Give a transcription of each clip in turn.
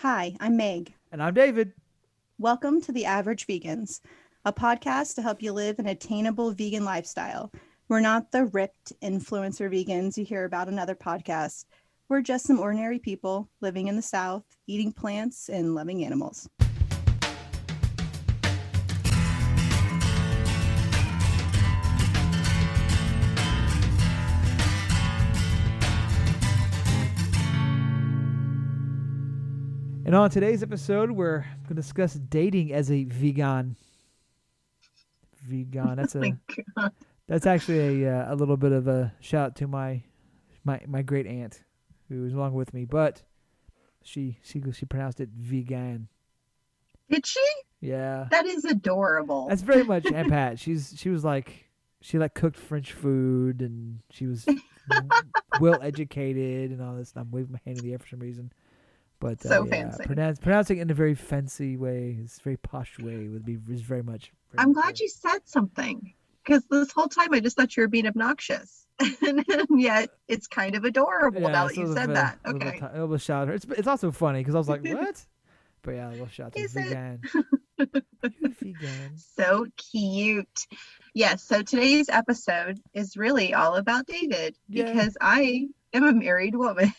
Hi, I'm Meg. And I'm David. Welcome to The Average Vegans, a podcast to help you live an attainable vegan lifestyle. We're not the ripped influencer vegans you hear about in other podcasts. We're just some ordinary people living in the South, eating plants and loving animals. And on today's episode, we're going to discuss dating as a vegan. Vegan. That's actually a little bit of a shout out to my great aunt who was along with me, but she pronounced it vegan. Did she? Yeah. That is adorable. That's very much Aunt Pat. She cooked French food, and she was well educated and all this. I'm waving my hand in the air for some reason. But so fancy. Pronouncing it in a very fancy way, it's a very posh way, is very much. I'm glad you said something, because this whole time I just thought you were being obnoxious, and yet it's kind of adorable now that you said that. Okay, a little shout out. It's also funny because I was like, what? But yeah, a little shout out to vegan. You vegan. So cute. Yes. So today's episode is really all about David, because I am a married woman.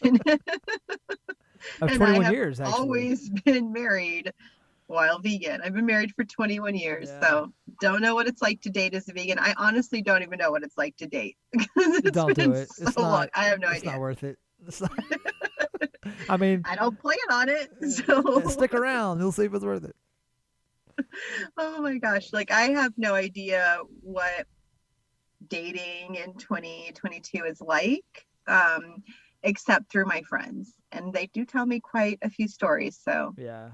Of and 21 I have years, actually. always been married while vegan. I've been married for 21 years, so don't know what it's like to date as a vegan. I honestly don't even know what it's like to date. Don't do it. So long. I have no idea. It's not worth it. I mean, I don't plan on it. So stick around. You'll see if it's worth it. Oh my gosh. Like, I have no idea what dating in 2022 is like, except through my friends. And they do tell me quite a few stories. So, yeah,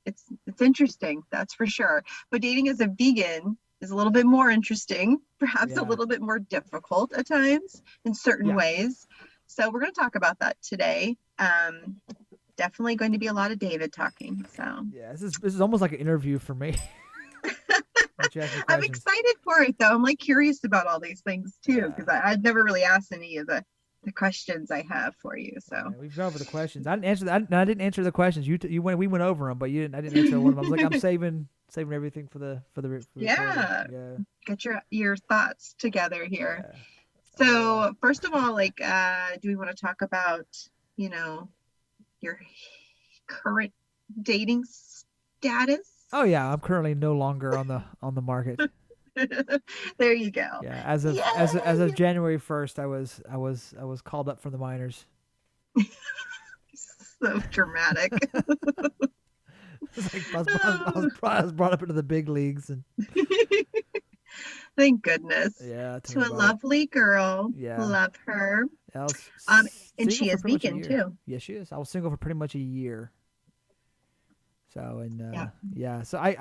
it's interesting. That's for sure. But dating as a vegan is a little bit more interesting, perhaps a little bit more difficult at times in certain ways. So we're going to talk about that today. Definitely going to be a lot of David talking. So yeah, this is almost like an interview for me. I'm excited for it, though. I'm like curious about all these things too, because I'd never really asked any of the questions I have for you. So we've gone over the questions. I didn't answer the questions. We went over them, but you didn't. I didn't answer one of them. I was like, I'm saving everything for the yeah. Get your thoughts together here. Yeah. So first of all, like, do we want to talk about your current dating status? Oh yeah, I'm currently no longer on the market. There you go. Yeah, as of January 1st, I was called up from the minors. So dramatic. I was brought up into the big leagues, and thank goodness. Yeah, to a lovely girl. Yeah, love her. And she is vegan too. Yes, she is. I was single for pretty much a year. So so I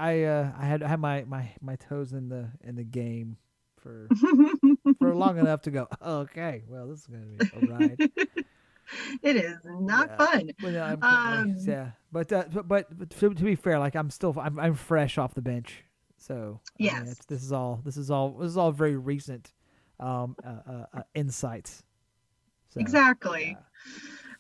had my toes in the game for long enough to go, okay, well, this is gonna be a ride. It is not fun. Well, but to be fair, like I'm fresh off the bench, so yes, this is all very recent insights. So, exactly.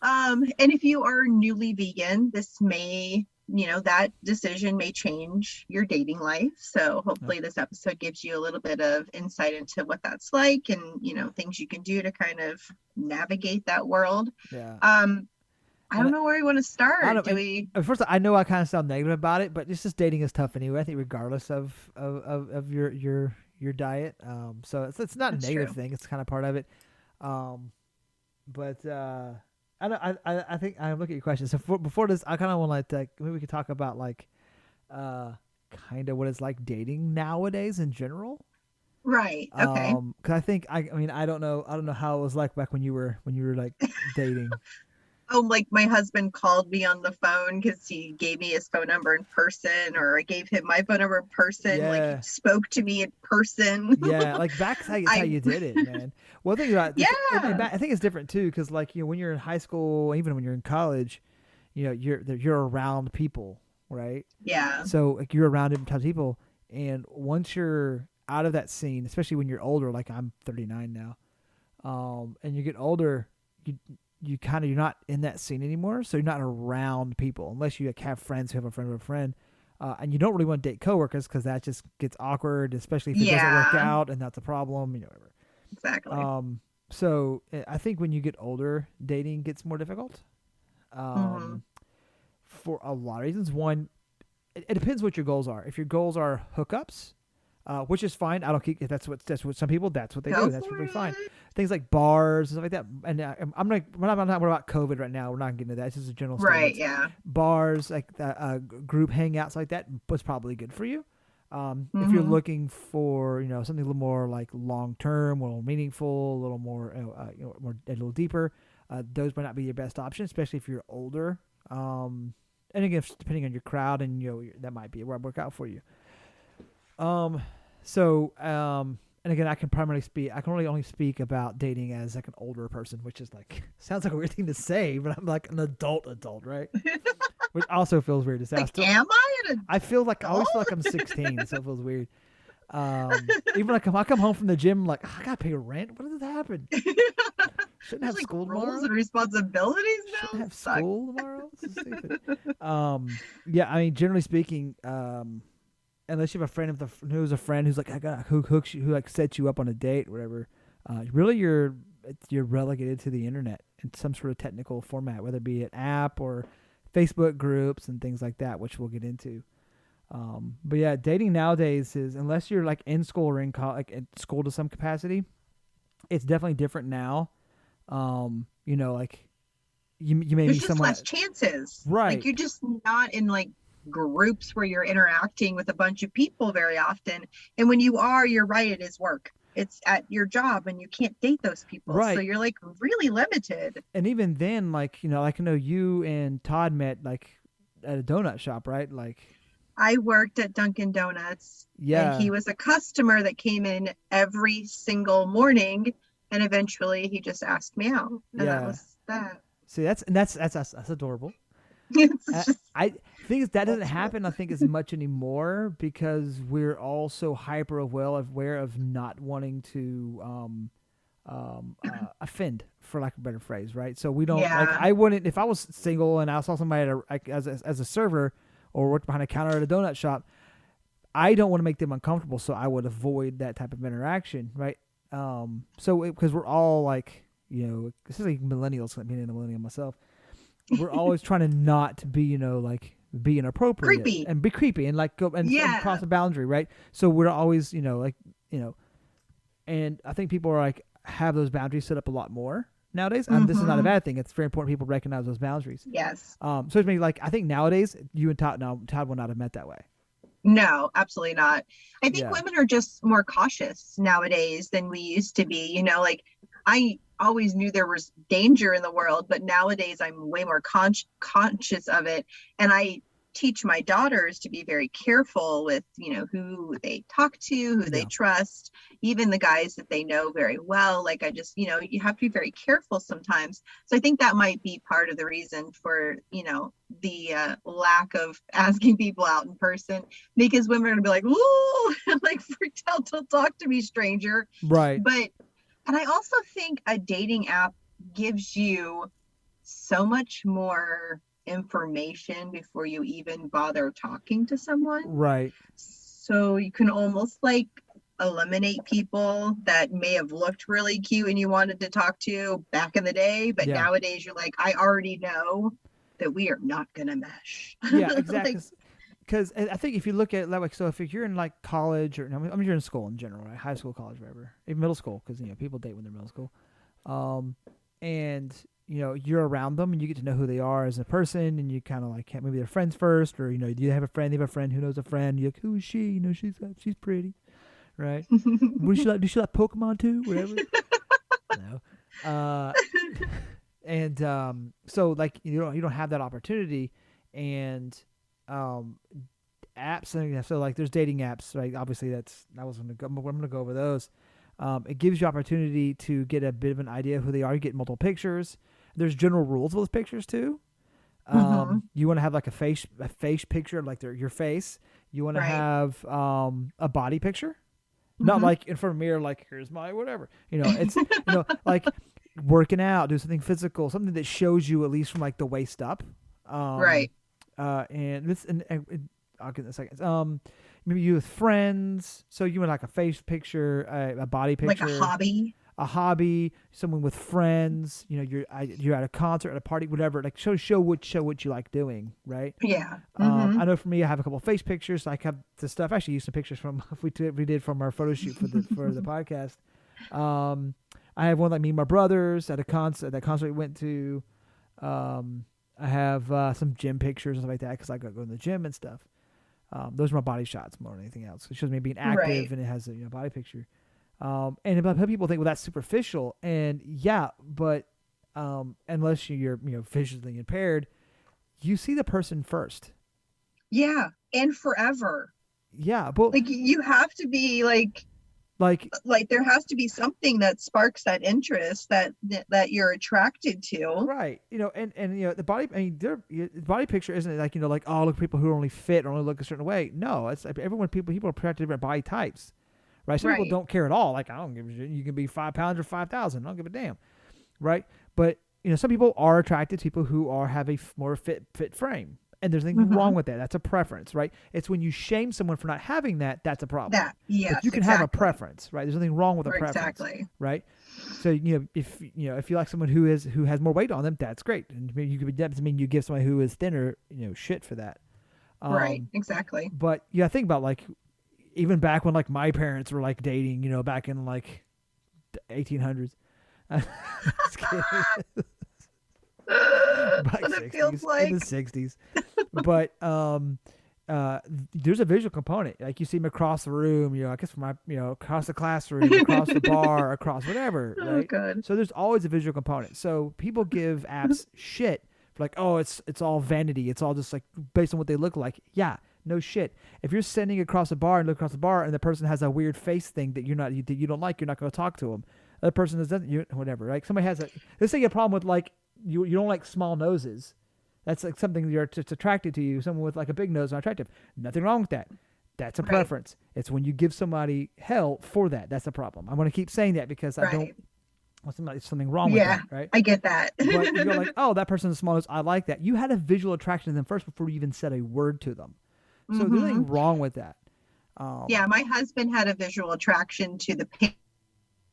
Yeah. And if you are newly vegan, this may, that decision may change your dating life. So hopefully this episode gives you a little bit of insight into what that's like, and, things you can do to kind of navigate that world. Yeah. I don't know where we want to start. First, I know I kind of sound negative about it, but it's just dating is tough anyway. I think regardless of your diet. So it's not a negative thing. It's kind of part of it. But I think I look at your question. So before this, I kind of want to maybe we could talk about kind of what it's like dating nowadays in general. Right. Okay. Because I think I don't know how it was like back when you were like dating. Oh, like my husband called me on the phone because he gave me his phone number in person, or I gave him my phone number in person. Yeah. Like, he spoke to me in person. Yeah, like that's how you did it, man. Well, think about it. I think it's different too, because when you're in high school, even when you're in college, you're around people, right? Yeah. So like you're around different types of people, and once you're out of that scene, especially when you're older, like I'm 39 now, and you get older, you're not in that scene anymore, so you're not around people unless you like have friends who have a friend of a friend. And you don't really want to date coworkers because that just gets awkward, especially if it doesn't work Yeah, out and that's a problem, whatever. exactly. So I think when you get older, dating gets more difficult. Hmm. Um, for a lot of reasons. One, it depends what your goals are. If your goals are hookups, which is fine. I don't keep if that's what some people that's what they Go do. That's for really fine. it. Things like bars and stuff like that. And I'm like we're not talking about COVID right now. We're not getting into that. It's just a general Right, statement. yeah. Bars like group hangouts like that was probably good for you. If you're Hmm. looking for something a little more like long term, a little meaningful, a little more more a little deeper, those might not be your best option, especially if you're older. And again, depending on your crowd, and that might be a work out for you. Um, and again, I can really only speak about dating as like an older person, which is like sounds like a weird thing to say, but I'm like an adult, right? Which also feels weird to say. Like, am I an I adult? always feel like I'm 16, so it feels weird. Even like I come home from the gym, like I gotta pay rent. What did that happen? Shouldn't There's have like school rules tomorrow. and responsibilities Shouldn't now. have Suck. school tomorrow. This is stupid. Yeah, I mean, generally speaking, unless you have a friend who's a friend who's like who hooks you, who like sets you up on a date or whatever, really you're relegated to the internet in some sort of technical format, whether it be an app or Facebook groups and things like that, which we'll get into. But yeah, dating nowadays is unless you're like in school or like in school to some capacity, it's definitely different now. Like you may There's be just someone less chances. Like, right. you're just not in like groups where you're interacting with a bunch of people very often. And when you are, you're right, it is work. It's at your job and you can't date those people. So Right. you're like really limited. And even then, like, like I know you and Todd met like at a donut shop, right? Like, I worked at Dunkin' Donuts and yeah, he was a customer that came in every single morning. And eventually he just asked me out. And that yeah. was that. See, that's adorable. It's just I think that doesn't ultimate. happen. I think as much anymore because we're all so hyper aware of not wanting to offend, for lack of a better phrase, right? So we don't like. Yeah. I wouldn't if I was single and I saw somebody as a server or worked behind a counter at a donut shop. I don't want to make them uncomfortable, so I would avoid that type of interaction, right? So because we're all like, especially millennials, like being a millennial myself, we're always trying to not be, like be inappropriate Creepy. and be creepy and like go and Yeah. cross a boundary, right? So we're always, like, you know, and I think people are like have those boundaries set up a lot more nowadays. And this is not a Hmm. bad thing. It's very important people recognize those boundaries. Yes. So it's maybe like I think nowadays you and Todd would not have met that way. No, absolutely not. I think Yeah. women are just more cautious nowadays than we used to be. Like, I always knew there was danger in the world, but nowadays I'm way more conscious of it. And I teach my daughters to be very careful with, who they talk to, who they Yeah. trust, even the guys that they know very well. Like, I just, you have to be very careful sometimes. So I think that might be part of the reason for, the lack of asking people out in person, because women are gonna be like, "Ooh," like freaked out, "Don't talk to me, stranger." Right. But and I also think a dating app gives you so much more information before you even bother talking to someone. Right. So you can almost like eliminate people that may have looked really cute and you wanted to talk to back in the day, but Yeah. nowadays you're like, I already know that we are not gonna mesh. Yeah. Exactly. Like, Because I think if you look at it that way, so if you're in like college or I mean you're in school in general, right? High school, college, whatever, even middle school, because people date when they're middle school, and you're around them and you get to know who they are as a person, and you kind of like maybe they're friends first, or do you have a friend? They have a friend who knows a friend. You're like, who is she? She's pretty, right? What does she like? Does she like Pokemon too? Whatever. No. And so like you don't have that opportunity, and um apps and so like there's dating apps, right? Obviously I'm gonna go over those. It gives you opportunity to get a bit of an idea of who they are. You get multiple pictures. There's general rules of those pictures too. mhm, You want to have like a face picture, like your face. You want to right. have a body picture, not Mhm. like in front of a mirror, like here's my whatever. It's like working out, do something physical, something that shows you at least from like the waist up. Right. And this, and I'll get in a second. Maybe you with friends. So you want like a face picture, a body Like picture, a hobby, someone with friends. You know, you're at a concert, at a party, whatever. Like show what you like doing, right? yeah. I know for me, I have a couple of face pictures. I have the stuff. I actually used some pictures from we did from our photo shoot for the podcast. I have one like me and my brothers at a concert. That concert we went to. I have some gym pictures and stuff like that because I go to the gym and stuff. Those are my body shots more than anything else. It shows me being active Right. and it has a body picture. And about people think, well, that's superficial, and yeah, but unless you're visually impaired, you see the person first. Yeah. And forever. Yeah, but Like you have to be like there has to be something that sparks that interest that you're attracted to. right, and the body. I mean, the body picture isn't like like, oh, look, people who are only fit or only look a certain way. No, it's like everyone. People are attracted to different body types. Right. Some people Right. don't care at all. Like, I don't give a shit. You can be 5 pounds or 5,000. I don't give a damn. Right. But some people are attracted to people who have a more fit frame, and there's nothing wrong with that. That's a preference, right? It's when you shame someone for not having that's a problem. That, yes, But you can have a preference, right? There's nothing wrong with a preference, exactly. right? So if you like someone who has more weight on them, that's great. And that doesn't mean you give someone who is thinner, shit for that. Right. Exactly. But think about like even back when like my parents were like dating, back in like the 1800s. Just kidding. That's what it feels like. In the 60s. But there's a visual component. Like you see them across the room, I guess from across the classroom, across the bar, across whatever, right? Oh, good. So there's always a visual component. So people give apps shit for like, oh, it's all vanity. It's all just like based on what they look like. Yeah, no shit. If you're sitting across a bar and look across the bar and the person has a weird face thing that you don't like, you're not going to talk to them. The person doesn't, whatever, right? Somebody has let's say you have a problem with like, you don't like small noses. That's like something you're just attracted to you. Someone with like a big nose is not attractive. Nothing wrong with that. That's a preference. It's when you give somebody hell for that. That's a problem. I want to keep saying that because I don't want something wrong with that, right? I get that. But you're like, oh, that person's small nose. I like that. You had a visual attraction to them first before you even said a word to them. So there's nothing wrong with that. Yeah, my husband had a visual attraction to the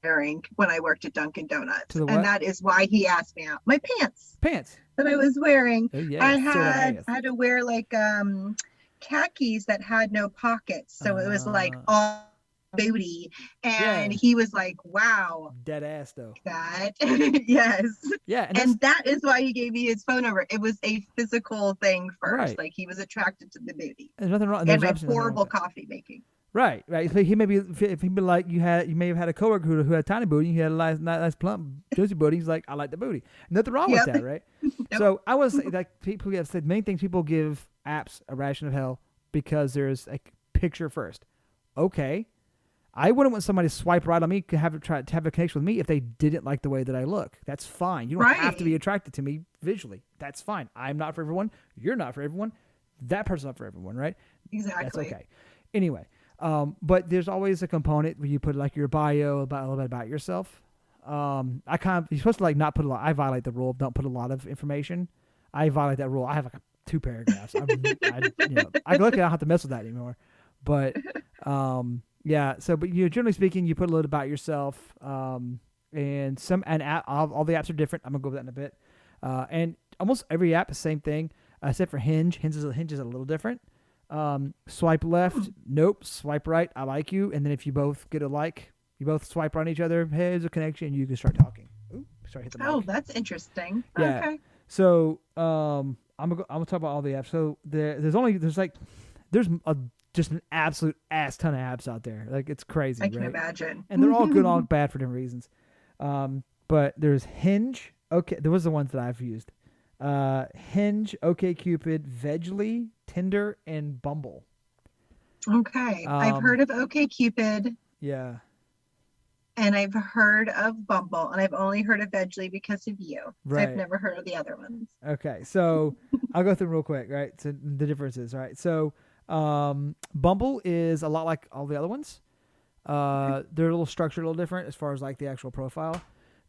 pairing when I worked at Dunkin' Donuts. And that is why he asked me out. My pants. That I was wearing. Oh, yeah, I had to wear like khakis that had no pockets. So it was like all booty. And he was like, wow. Dead ass though. That. Yes. Yeah. And that is why he gave me his phone number. It was a physical thing first. Right. Like he was attracted to the booty. There's nothing wrong. And my horrible coffee making. Right. So he may be, if he be like, you may have had a coworker who had a tiny booty, he had a nice plump juicy booty. He's like, I like the booty. Nothing wrong with that, right? Nope. So I was like, people have said many things. People give apps a ration of hell because there's a picture first. Okay, I wouldn't want somebody to swipe right on me to have a connection with me if they didn't like the way that I look. That's fine. You don't have to be attracted to me visually. That's fine. I'm not for everyone. You're not for everyone. That person's not for everyone, right? Exactly. That's okay. Anyway. But there's always a component where you put like your bio a little bit about yourself. You're supposed to like not put a lot. I violate the rule. Don't put a lot of information. I violate that rule. I have like 2 paragraphs. I luckily I don't have to mess with that anymore. But yeah. So, but generally speaking, you put a little about yourself. And all the apps are different. I'm gonna go over that in a bit. And almost every app is the same thing, except for Hinge. Hinge is a little different. Swipe left, nope. Swipe right, I like you. And then if you both get a like, you both swipe on each other, hey, there's a connection, you can start talking. Ooh, sorry, hit the mic. Oh, that's interesting. Yeah. Okay. So I'm gonna talk about all the apps. So there's just an absolute ass ton of apps out there. Like it's crazy. I can imagine. And they're all good, all bad for different reasons. But there's Hinge. Okay, there was the ones that I've used. Hinge, OkCupid, Veggly, Tinder, and Bumble. Okay. I've heard of OkCupid. Yeah. And I've heard of Bumble, and I've only heard of Veggly because of you. Right. I've never heard of the other ones. Okay. So I'll go through real quick, right? So the differences, right? So Bumble is a lot like all the other ones. They're a little structured, a little different as far as like the actual profile.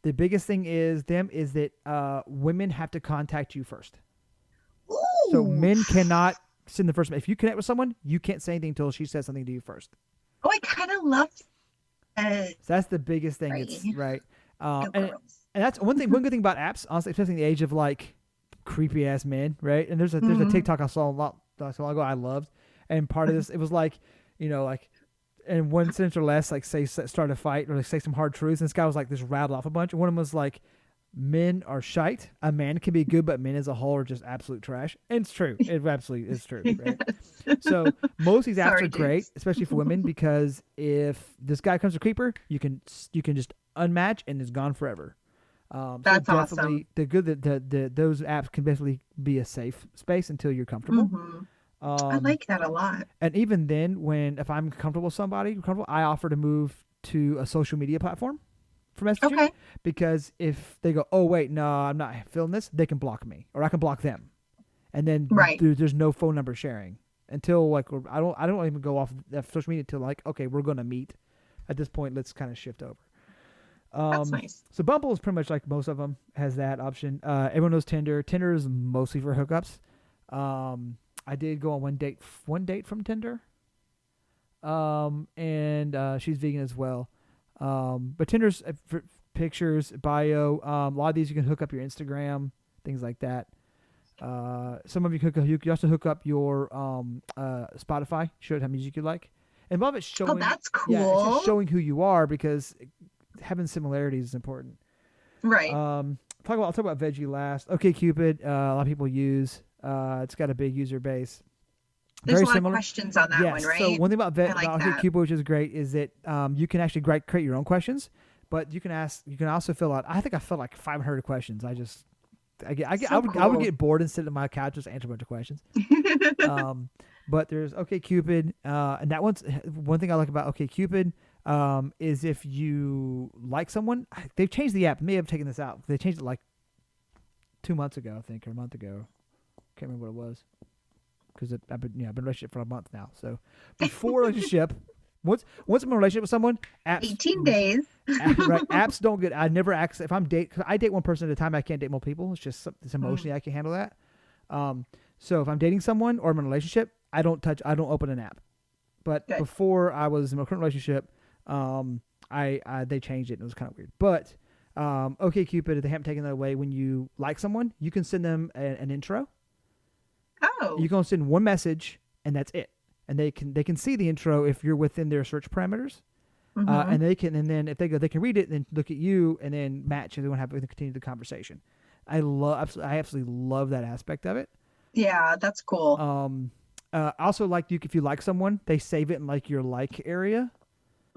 The biggest thing is that women have to contact you first. So Ooh. men cannot send the first. If you connect with someone, you can't say anything until she says something to you first. Oh, I kind of love that. So that's the biggest thing. Right. It's right. Go And girls. that's one thing. One good thing about apps, honestly, especially in the age of like creepy ass men, right? And there's a Mhm. TikTok I saw a lot so long ago I loved, and part of this it was like, like in one sentence or less, like say start a fight or like say some hard truths. And this guy was like this rattled off a bunch. And one of them was like, men are shite. A man can be good, but men as a whole are just absolute trash. And it's true. It absolutely is true, right? Yes. So most of these apps Sorry, are great, dudes. especially for women, because if this guy comes to creeper, you can just unmatch and it's gone forever. So That's awesome. definitely the good that those apps can basically be a safe space until you're comfortable. Hmm. I Um, like that a lot. and even then, if I'm comfortable with somebody, I offer to move to a social media platform for messaging, Okay. because if they go, oh wait, no, I'm not feeling this, they can block me or I can block them, and then Right. there's no phone number sharing until like I don't even go off that social media until like, okay, we're gonna meet. At this point, let's kind of shift over. That's Um, nice. so Bumble is pretty much like most of them has that option. Everyone knows Tinder. Tinder is mostly for hookups. I did go on one date from Tinder. And she's vegan as well. But Tinder's for pictures, bio. A lot of these you can hook up your Instagram, things like that. Some of you can also hook up your Spotify, show it how music you like. And above it's Oh, showing, that's yeah, it's just cool. showing who you are, because having similarities is important. Right. I'll talk about Veggly last. Okay, Cupid, a lot of people use. It's got a big user base. There's Very a lot of similar. questions on that one, Yes. So right? one thing I like about that. OkCupid, which is great, is that you can actually create your own questions, but you can ask. You can also fill out. I think I filled like 500 questions. So I would cool. get bored and sit on my couch just answer a bunch of questions. But there's OkCupid, and that one's one thing I like about OkCupid. Is if you like someone, they've changed the app. They may have taken this out. They changed it like 2 months ago, I think, or a month ago. Can't remember what it was, because I've been in a relationship for a month now. So before relationship, once I'm in a relationship with someone, apps 18 days. right, apps don't get. I never access if cause I date one person at a time. I can't date multiple people. It's just it's Mm, emotionally I can handle that. So if I'm dating someone or I'm in a relationship, I don't open an app. But good. before I was in a current relationship, they changed it and it was kind of weird. But OkCupid, they haven't taken that away. When you like someone, you can send them an intro. Oh. You can send one message and that's it. And they can see the intro if you're within their search parameters. Hmm. And then if they can read it, then look at you and then match if they want to continue the conversation. I absolutely love that aspect of it. Yeah, that's cool. Also, like if you like someone, they save it in like your like area,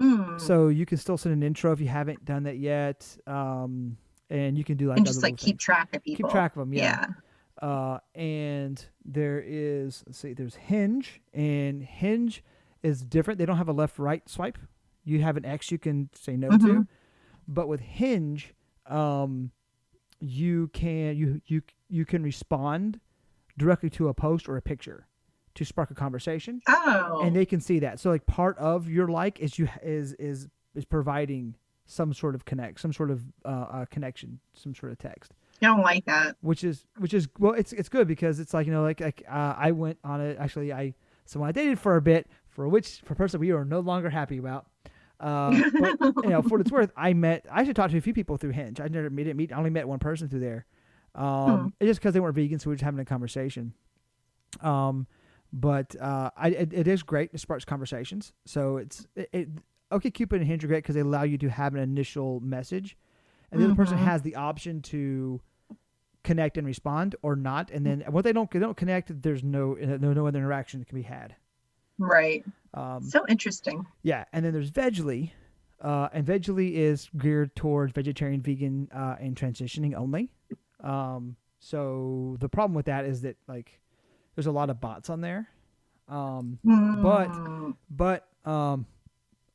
Mm. so you can still send an intro if you haven't done that yet. And you can do like And other just like little keep things. track of Keep people. track of them, yeah. Yeah. And there's Hinge, and Hinge is different. They don't have a left right swipe. You have an X you can say no Hmm. to, but with Hinge, you can respond directly to a post or a picture to spark a conversation, and Oh, they can see that. So like part of your like is providing some sort of some sort of connection, some sort of text, I don't like that. which is well, it's good because it's like I went on it actually. Someone I dated for a bit, for a person we are no longer happy about. But for what it's worth, I actually talked to a few people through Hinge. I only met one person through there. Hmm. It's just because they weren't vegan, so we were just having a conversation. But it is great. It sparks conversations. So OkCupid and Hinge are great because they allow you to have an initial message, and the other person Hmm. has the option to connect and respond or not. And then when they don't connect, there's no other interaction that can be had. Right. Um, So interesting. yeah, and then there's Veggly, and Veggly is geared towards vegetarian, vegan, and transitioning only. So the problem with that is that like there's a lot of bots on there. But Hmm.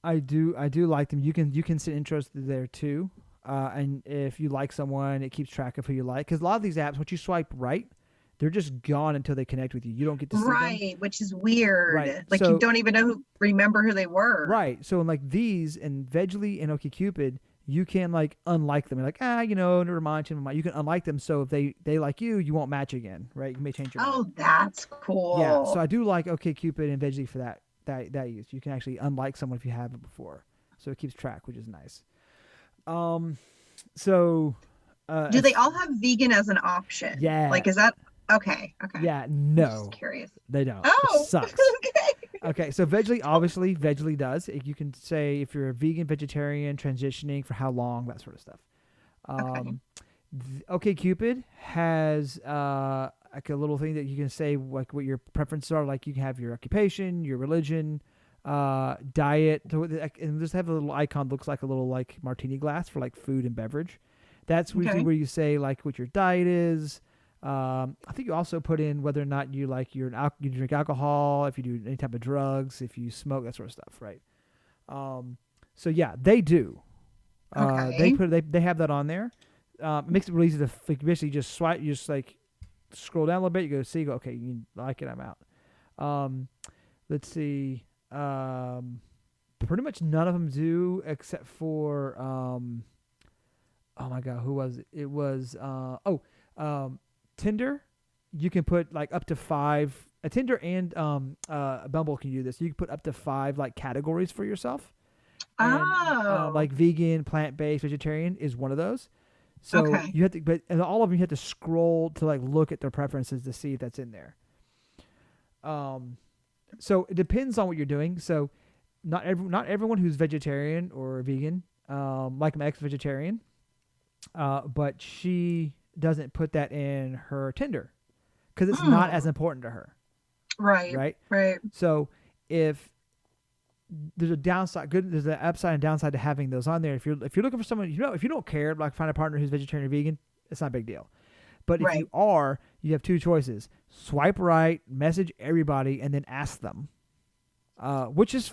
I do like them. You can set intros there too. And if you like someone, it keeps track of who you like. Because a lot of these apps, once you swipe right, they're just gone until they connect with you. You don't get to see them. Right, which is Right. weird. Like you So don't even remember who they were. right. So in like these and Veggly and OkCupid, you can like unlike them. You're like, never mind, change my mind. You can unlike them, so if they like you won't match again, right? You may change your mind. Oh, that's Yeah, so cool. I do like OkCupid and Veggly for that use. You can actually unlike someone if you haven't before, so it keeps track, which is nice. Um, so Do they all have vegan as an option? yeah, Like, is that okay? Okay. yeah, I'm just no, curious. they don't, which Oh, sucks. okay. Okay, so Veggly, obviously, Veggly does. You can say if you're a vegan, vegetarian, transitioning, for how long, that sort of stuff. Okay. Um, OkCupid has like a little thing that you can say like what your preferences are. Like you can have your occupation, your religion, diet, and just have a little icon that looks like a little like martini glass for like food and beverage. That's usually Okay. where you say like what your diet is. I think you also put in whether or not you like you drink alcohol, if you do any type of drugs, if you smoke, that sort of stuff, right? Um, so yeah, they do. Okay. They have that on there. It makes it really easy to basically just swipe. You just like scroll down a little bit. You go see. You go okay. You like it. I'm out. Um, let's see. Pretty much none of them do except for oh my god, who was it? It was Tinder. You can put like up to 5. Tinder and Bumble can do this. You can put up to 5 like categories for yourself, and Oh, like vegan, plant based, vegetarian is one of those. So okay. you have to, but and all of them you have to scroll to like look at their preferences to see if that's in there. Um, so it depends on what you're doing. So not everyone who's vegetarian or vegan, like my ex vegetarian, but she doesn't put that in her Tinder because it's not as Hmm. important to her, Right. right? Right. So if there's an upside and downside to having those on there. If you're looking for someone, if you don't care, like find a partner who's vegetarian or vegan, it's not a big deal. But if Right. you are, you have 2 choices: swipe right, message everybody, and then ask them. Which is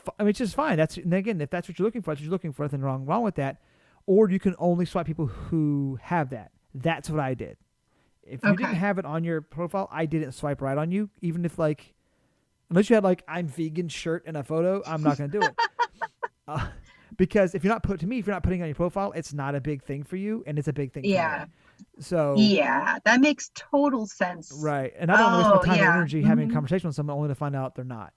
fine. And again, if that's what you're looking for, that's what you're looking for. Nothing wrong with that. Or you can only swipe people who have that. That's what I did. If you didn't Okay. have it on your profile, I didn't swipe right on you. Even if like, unless you had like I'm vegan shirt in a photo, I'm not gonna do it. Uh, because if you're not putting it on your profile, it's not a big thing for you, and it's a big thing for Yeah. me. So Yeah. That makes total sense. right, and I don't want to waste my Oh, time and yeah. energy having a Hmm. conversation with someone only to find out they're not.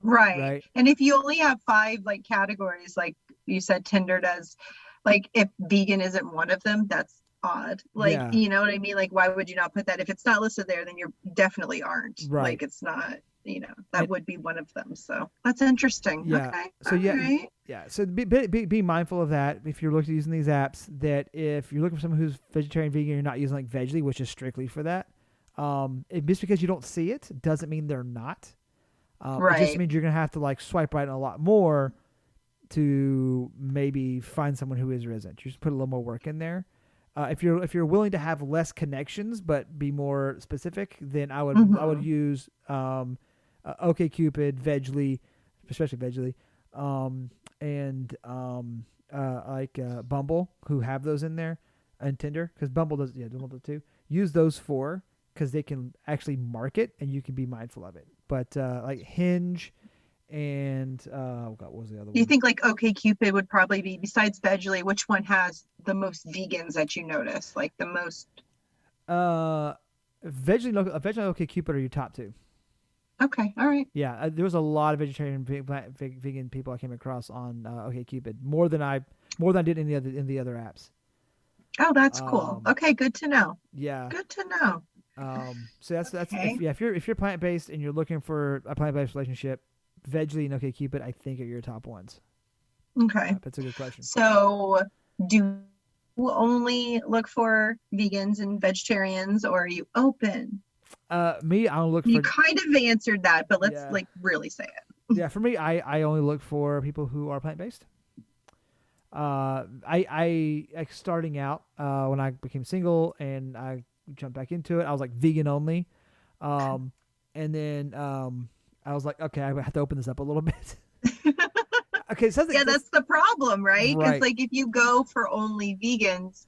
Right. Right? And if you only have 5 like categories, like you said, Tinder does, like if vegan isn't one of them, that's odd. Like, Yeah. you know what I mean? Like, why would you not put that? If it's not listed there, then you're definitely aren't. Right. Like, it's not, that And would be one of them. So that's interesting. yeah. Okay. So All yeah, right. yeah. So be mindful of that if you're looking using these apps. That if you're looking for someone who's vegetarian, vegan, you're not using like Veggly, which is strictly for that. Just because you don't see it doesn't mean they're not. It just Right. means you're gonna have to like swipe right a lot more to maybe find someone who is or isn't. You just put a little more work in there. If you're willing to have less connections but be more specific, then I would Hmm. use OkCupid, Veggly, especially Veggly, and like Bumble, who have those in there, and Tinder, because Bumble does too. Use those 4 because they can actually market and you can be mindful of it. But like Hinge and oh god, what was the other Do you one? think like OkCupid would probably be, besides Veggly, which one has the most vegans that you notice? Like the most. Uh, Vegetarian and OkCupid are your top 2. Okay. All right. Yeah, there was a lot of vegetarian, vegan people I came across on OkCupid more than I did in the other apps. Oh, that's cool. Um, Okay. Good to know. yeah. Good to know. So that's Okay. if you're plant based and you're looking for a plant based relationship, Veggly and OkCupid I think are your top ones. Okay. That's a good question. So, do you only look for vegans and vegetarians, or are you open? Me, I'll look You for kind of answered that, but let's yeah like really say it. yeah. For me, I only look for people who are plant based. I like starting out when I became single and I jumped back into it. I was like vegan only, um, and then I was like, okay, I have to open this up a little bit. Okay, so Yeah, that's that's the problem, right? Because right. like if you go for only vegans,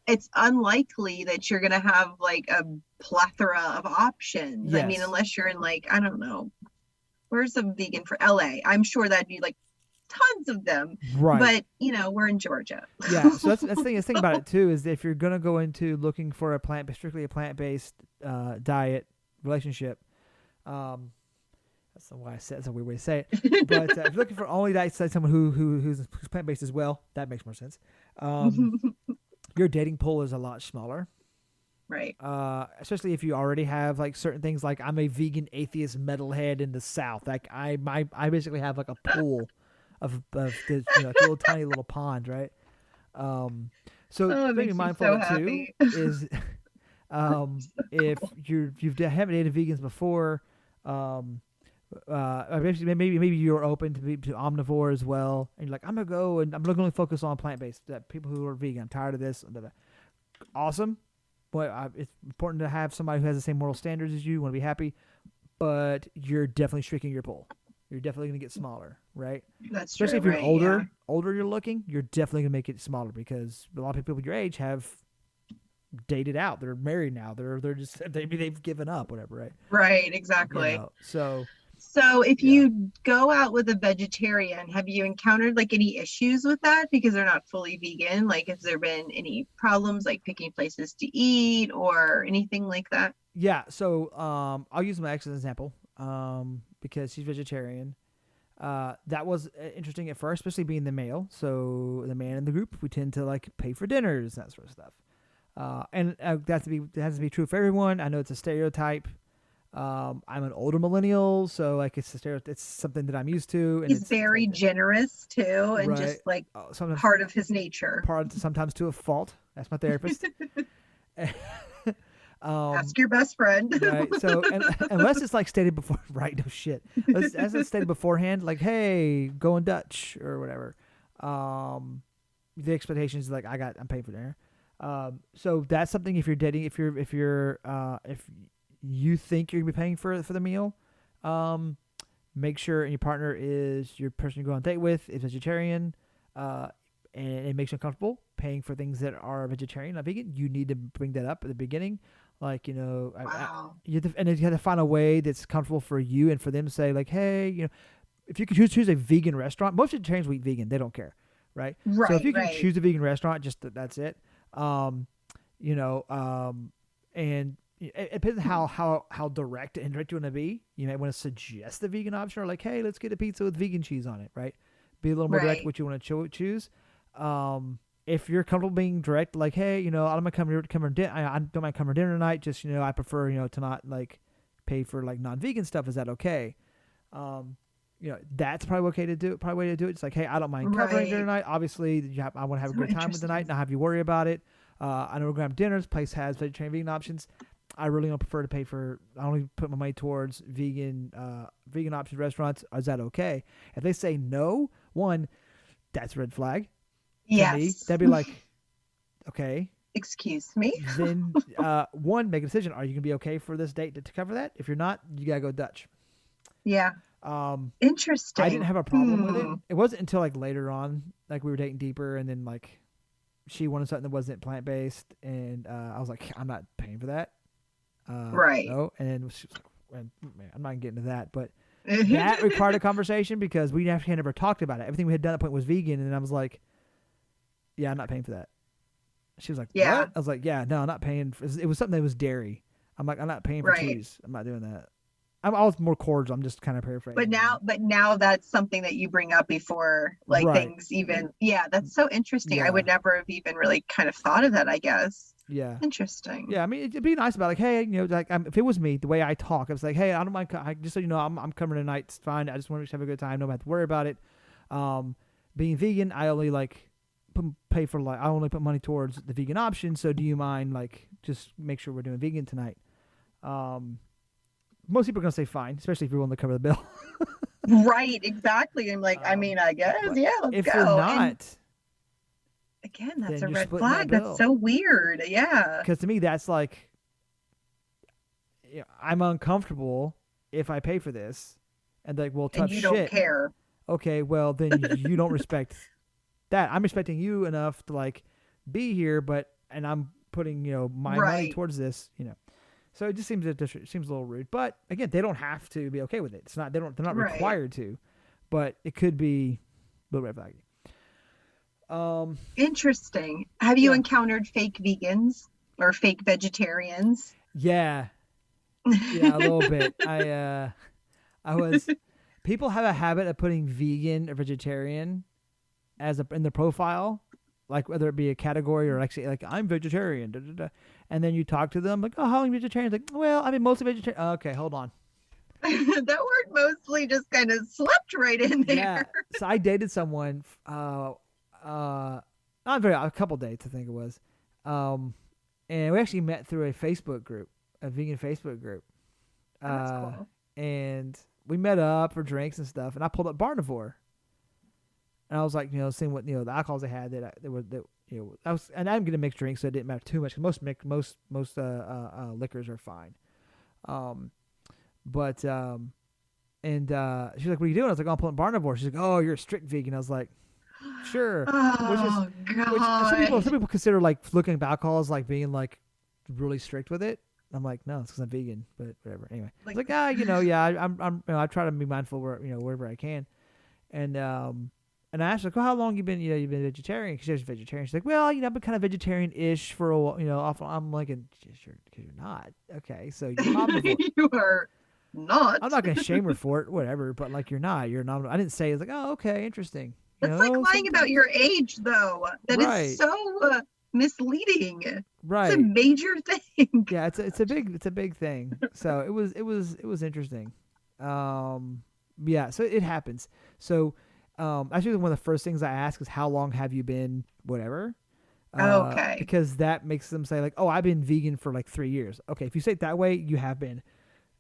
it's unlikely that you're gonna have like a plethora of options. I mean, Yes, unless you're in like, I don't know, where's a vegan for LA? I'm sure that'd be like tons of them. Right. But we're in Georgia. Yeah. So that's the thing. The thing about it too is if you're gonna go into looking for strictly a plant based diet relationship, that's why I said that's a weird way to say it. But if you're looking for only diet, someone who's plant based as well, that makes more sense. Your dating pool is a lot smaller. Right. Especially if you already have like certain things, like I'm a vegan atheist metalhead in the South. Like I basically have like a pool of this, like a little tiny little pond, right? So Oh, it being makes me mindful so of it too happy. is if Cool. you haven't dated vegans before, maybe you're open to omnivore as well, and you're like, I'm gonna go and I'm gonna focus on plant based. That people who are vegan, I'm tired of this. Blah, blah. Awesome, but it's important to have somebody who has the same moral standards as you. Want to be happy, but you're definitely shrinking your pool. You're definitely gonna get smaller, right? That's Especially true, if you're right? Yeah. older you're looking, you're definitely gonna make it smaller because a lot of people your age have dated out. They're married now. They're just they've given up, whatever, right? Right, exactly. So So if yeah. you go out with a vegetarian, have you encountered like any issues with that because they're not fully vegan? Like, has there been any problems like picking places to eat or anything like that? Yeah, so I'll use my ex as an example because she's vegetarian. That was interesting at first, especially being the male. So the man in the group, we tend to like pay for dinners, that sort of stuff. And that has to be true for everyone. I know it's a stereotype. I'm an older millennial, so like it's something that I'm used to, and He's it's very like generous too, and right. just like Sometimes part of his nature. sometimes to a fault. That's my therapist. Ask your best friend. Right. So, and unless it's like stated before, right? No shit. As it's stated beforehand, like, hey, going Dutch or whatever. The expectation is like, I'm paying for dinner. So that's something if you're dating, if you think you're gonna be paying for the meal, make sure your partner is your person you go on a date with is vegetarian, and it makes you uncomfortable paying for things that are vegetarian, not vegan. You need to bring that up at the beginning. Like, Wow. and you have to find a way that's comfortable for you and for them to say, like, hey, if you could choose a vegan restaurant, most vegetarians will eat vegan. They don't care, right? So if Right, you can right. choose a vegan restaurant, that's it. Um, and it depends on how direct and indirect you want to be. You might want to suggest the vegan option or like, hey, let's get a pizza with vegan cheese on it, right? Be a little more direct Right. what you want to choose. If you're comfortable being direct, like, hey, I don't mind coming to dinner. I don't mind coming to dinner tonight. Just I prefer to not like pay for like non-vegan stuff. Is that okay? That's probably okay to do. Probably way to do it. It's like, hey, I don't mind covering dinner Right. tonight. Obviously, I want to have a So good time with the night, interesting. not have you worry about it. I know we're gonna have dinner. This place has vegetarian, vegan options. I really don't prefer to pay for. I only put my money towards vegan options restaurants. Is that okay? If they say no, one, that's a red flag to me. Yes. That'd be like, okay, Excuse me. then one, make a decision. Are you gonna be okay for this date to cover that? If you're not, you gotta go Dutch. Yeah. Um, I didn't Interesting. have a problem with it. It wasn't until like later on, like we were dating deeper, and then like she wanted something that wasn't plant based, and I was like, I'm not paying for that. Right. No, and then she was like, man, I'm not getting to that, but that required a conversation because we actually never talked about it. Everything we had done at that point was vegan, and I was like, yeah, I'm not paying for that. She was like, Yeah. what? I was like, yeah, no, I'm not paying. It was something that was dairy. I'm like, I'm not paying for Right. cheese. I'm not doing that. I was more cordial. I'm just kind of But paraphrasing. now that's something that you bring up before like Right. things even. Yeah, that's so interesting. I Yeah. would never have even really kind of thought of that, I guess. Yeah. Interesting. Yeah, I mean, it'd be nice about like, hey, like if it was me, the way I talk, I was like, hey, I don't mind. Just so you know, I'm coming tonight. It's fine. I just want to have a good time. Don't have to worry about it. Being vegan, I only like pay for I only put money towards the vegan option. So do you mind like just make sure we're doing vegan tonight? Most people are gonna say fine, especially if you're willing to cover the bill. Right, exactly. I'm like, I mean, I guess, But yeah, let's if go. you're And not, again, that's then a you're red splitting that flag. That's bill. so weird. Yeah. Because to me, that's like, I'm uncomfortable if I pay for this, and like, well, And tough you don't shit. care. Okay, well then you don't respect that. I'm respecting you enough to like be here, and I'm putting my money Right. towards this. So it just seems a little rude. But again, they don't have to be okay with it. It's not they're not Right. required to, but it could be little red flag. Interesting. Have you Yeah, encountered fake vegans or fake vegetarians? yeah, yeah, a little bit. I was. People have a habit of putting vegan or vegetarian in the profile, like whether it be a category or actually like I'm vegetarian, da, da, da. And then you talk to them like, oh, how long are you vegetarian? Like, well, I mean, mostly vegetarian. Okay, hold on. That word mostly just kind of slipped right in Yeah. there. So I dated someone, not very, a couple dates, I think it was. Um, and we actually met through a Facebook group, a vegan Facebook group. Oh, that's Uh, cool. and we met up for drinks and stuff. And I pulled up Barnivore. And I was like, seeing what, the alcohols they had I was, and I'm going to mix drinks, so it didn't matter too much. Most liquors are fine. Um, but, and she's like, "What are you doing?" I was like, "Oh, I'm pulling Barnivore." She's like, "Oh, you're a strict vegan." I was like, "Sure," which is Oh which God. some people consider like looking at alcohol as like being like really strict with it. I'm like, no, it's because I'm vegan, but whatever. Anyway, it's Like, like, yeah, I'm, I try to be mindful wherever I can, and and I asked her, like, "Oh, how long you been, you've been vegetarian?" Because she's vegetarian. She's like, "Well, I've been kind of vegetarian-ish for a while, off." I'm like, "Sure, because you're not. Okay, so you're omnivore." you are not. I'm not gonna shame her for it, whatever. But like, you're not. You're not. I didn't say it's like, oh, okay, interesting. That's like lying about Sometimes. your age, though. That is Right. so misleading. It's a Right. major thing. Yeah. It's a big thing. So it was interesting. Um. Yeah. So it happens. So, actually, one of the first things I ask is how long have you been whatever. Okay, Because that makes them say like, oh, I've been vegan for like 3 years. Okay, if you say it that way, you have been.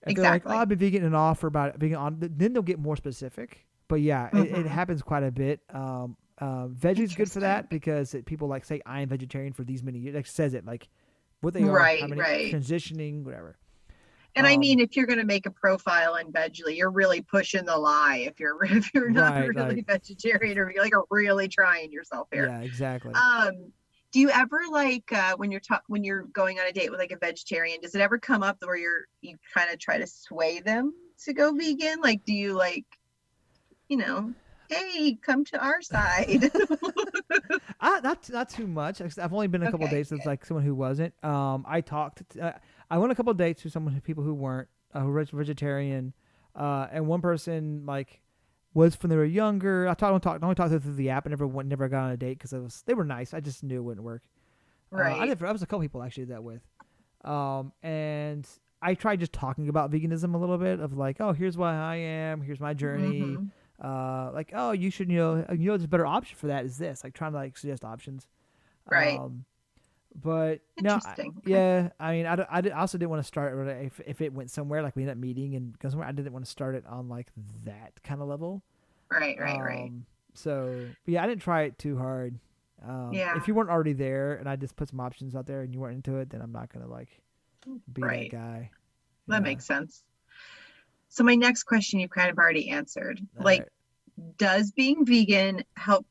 If they're like, oh, exactly. I've been vegan and off for about being on, then they'll get more specific. But yeah, it Hmm. happens quite a bit. Veggie's good for Interesting. that because people like say I am vegetarian for these many years. Like says it like what they are, how Right, many right. transitioning, whatever. And I Um, mean, if you're going to make a profile in Veggly, you're really pushing the lie. If you're if you're not right, really like vegetarian or you're like are really trying yourself here. yeah, exactly. Um, do you ever like when you're going on a date with like a vegetarian? Does it ever come up where you kind of try to sway them to go vegan? Like, do you like you know, hey, come to our side? Not too much. I've only been a couple of Okay, dates with good. like someone who wasn't. I went a couple of dates with people who weren't who were vegetarian, and one person like was from they were younger. I only talked to them through the app. And never got on a date because they were nice. I just knew it wouldn't work. Right. I was a couple people actually that with, and I tried just talking about veganism a little bit of like, oh, here's why I am, here's my journey, Mm-hmm. like, oh, you should, there's a better option for that is this, like trying to like suggest options. Right. Um, but no, Interesting. Okay. yeah, I mean, I also didn't want to start it if it went somewhere like we ended up meeting and go somewhere. I didn't want to start it on like that kind of level. Right, right, right. Um, so but yeah, I didn't try it too hard. If Yeah, you weren't already there and I just put some options out there and you weren't into it, then I'm not gonna like be that right. guy. That Yeah. makes sense. So my next question you kind of already answered. All Like, right. does being vegan help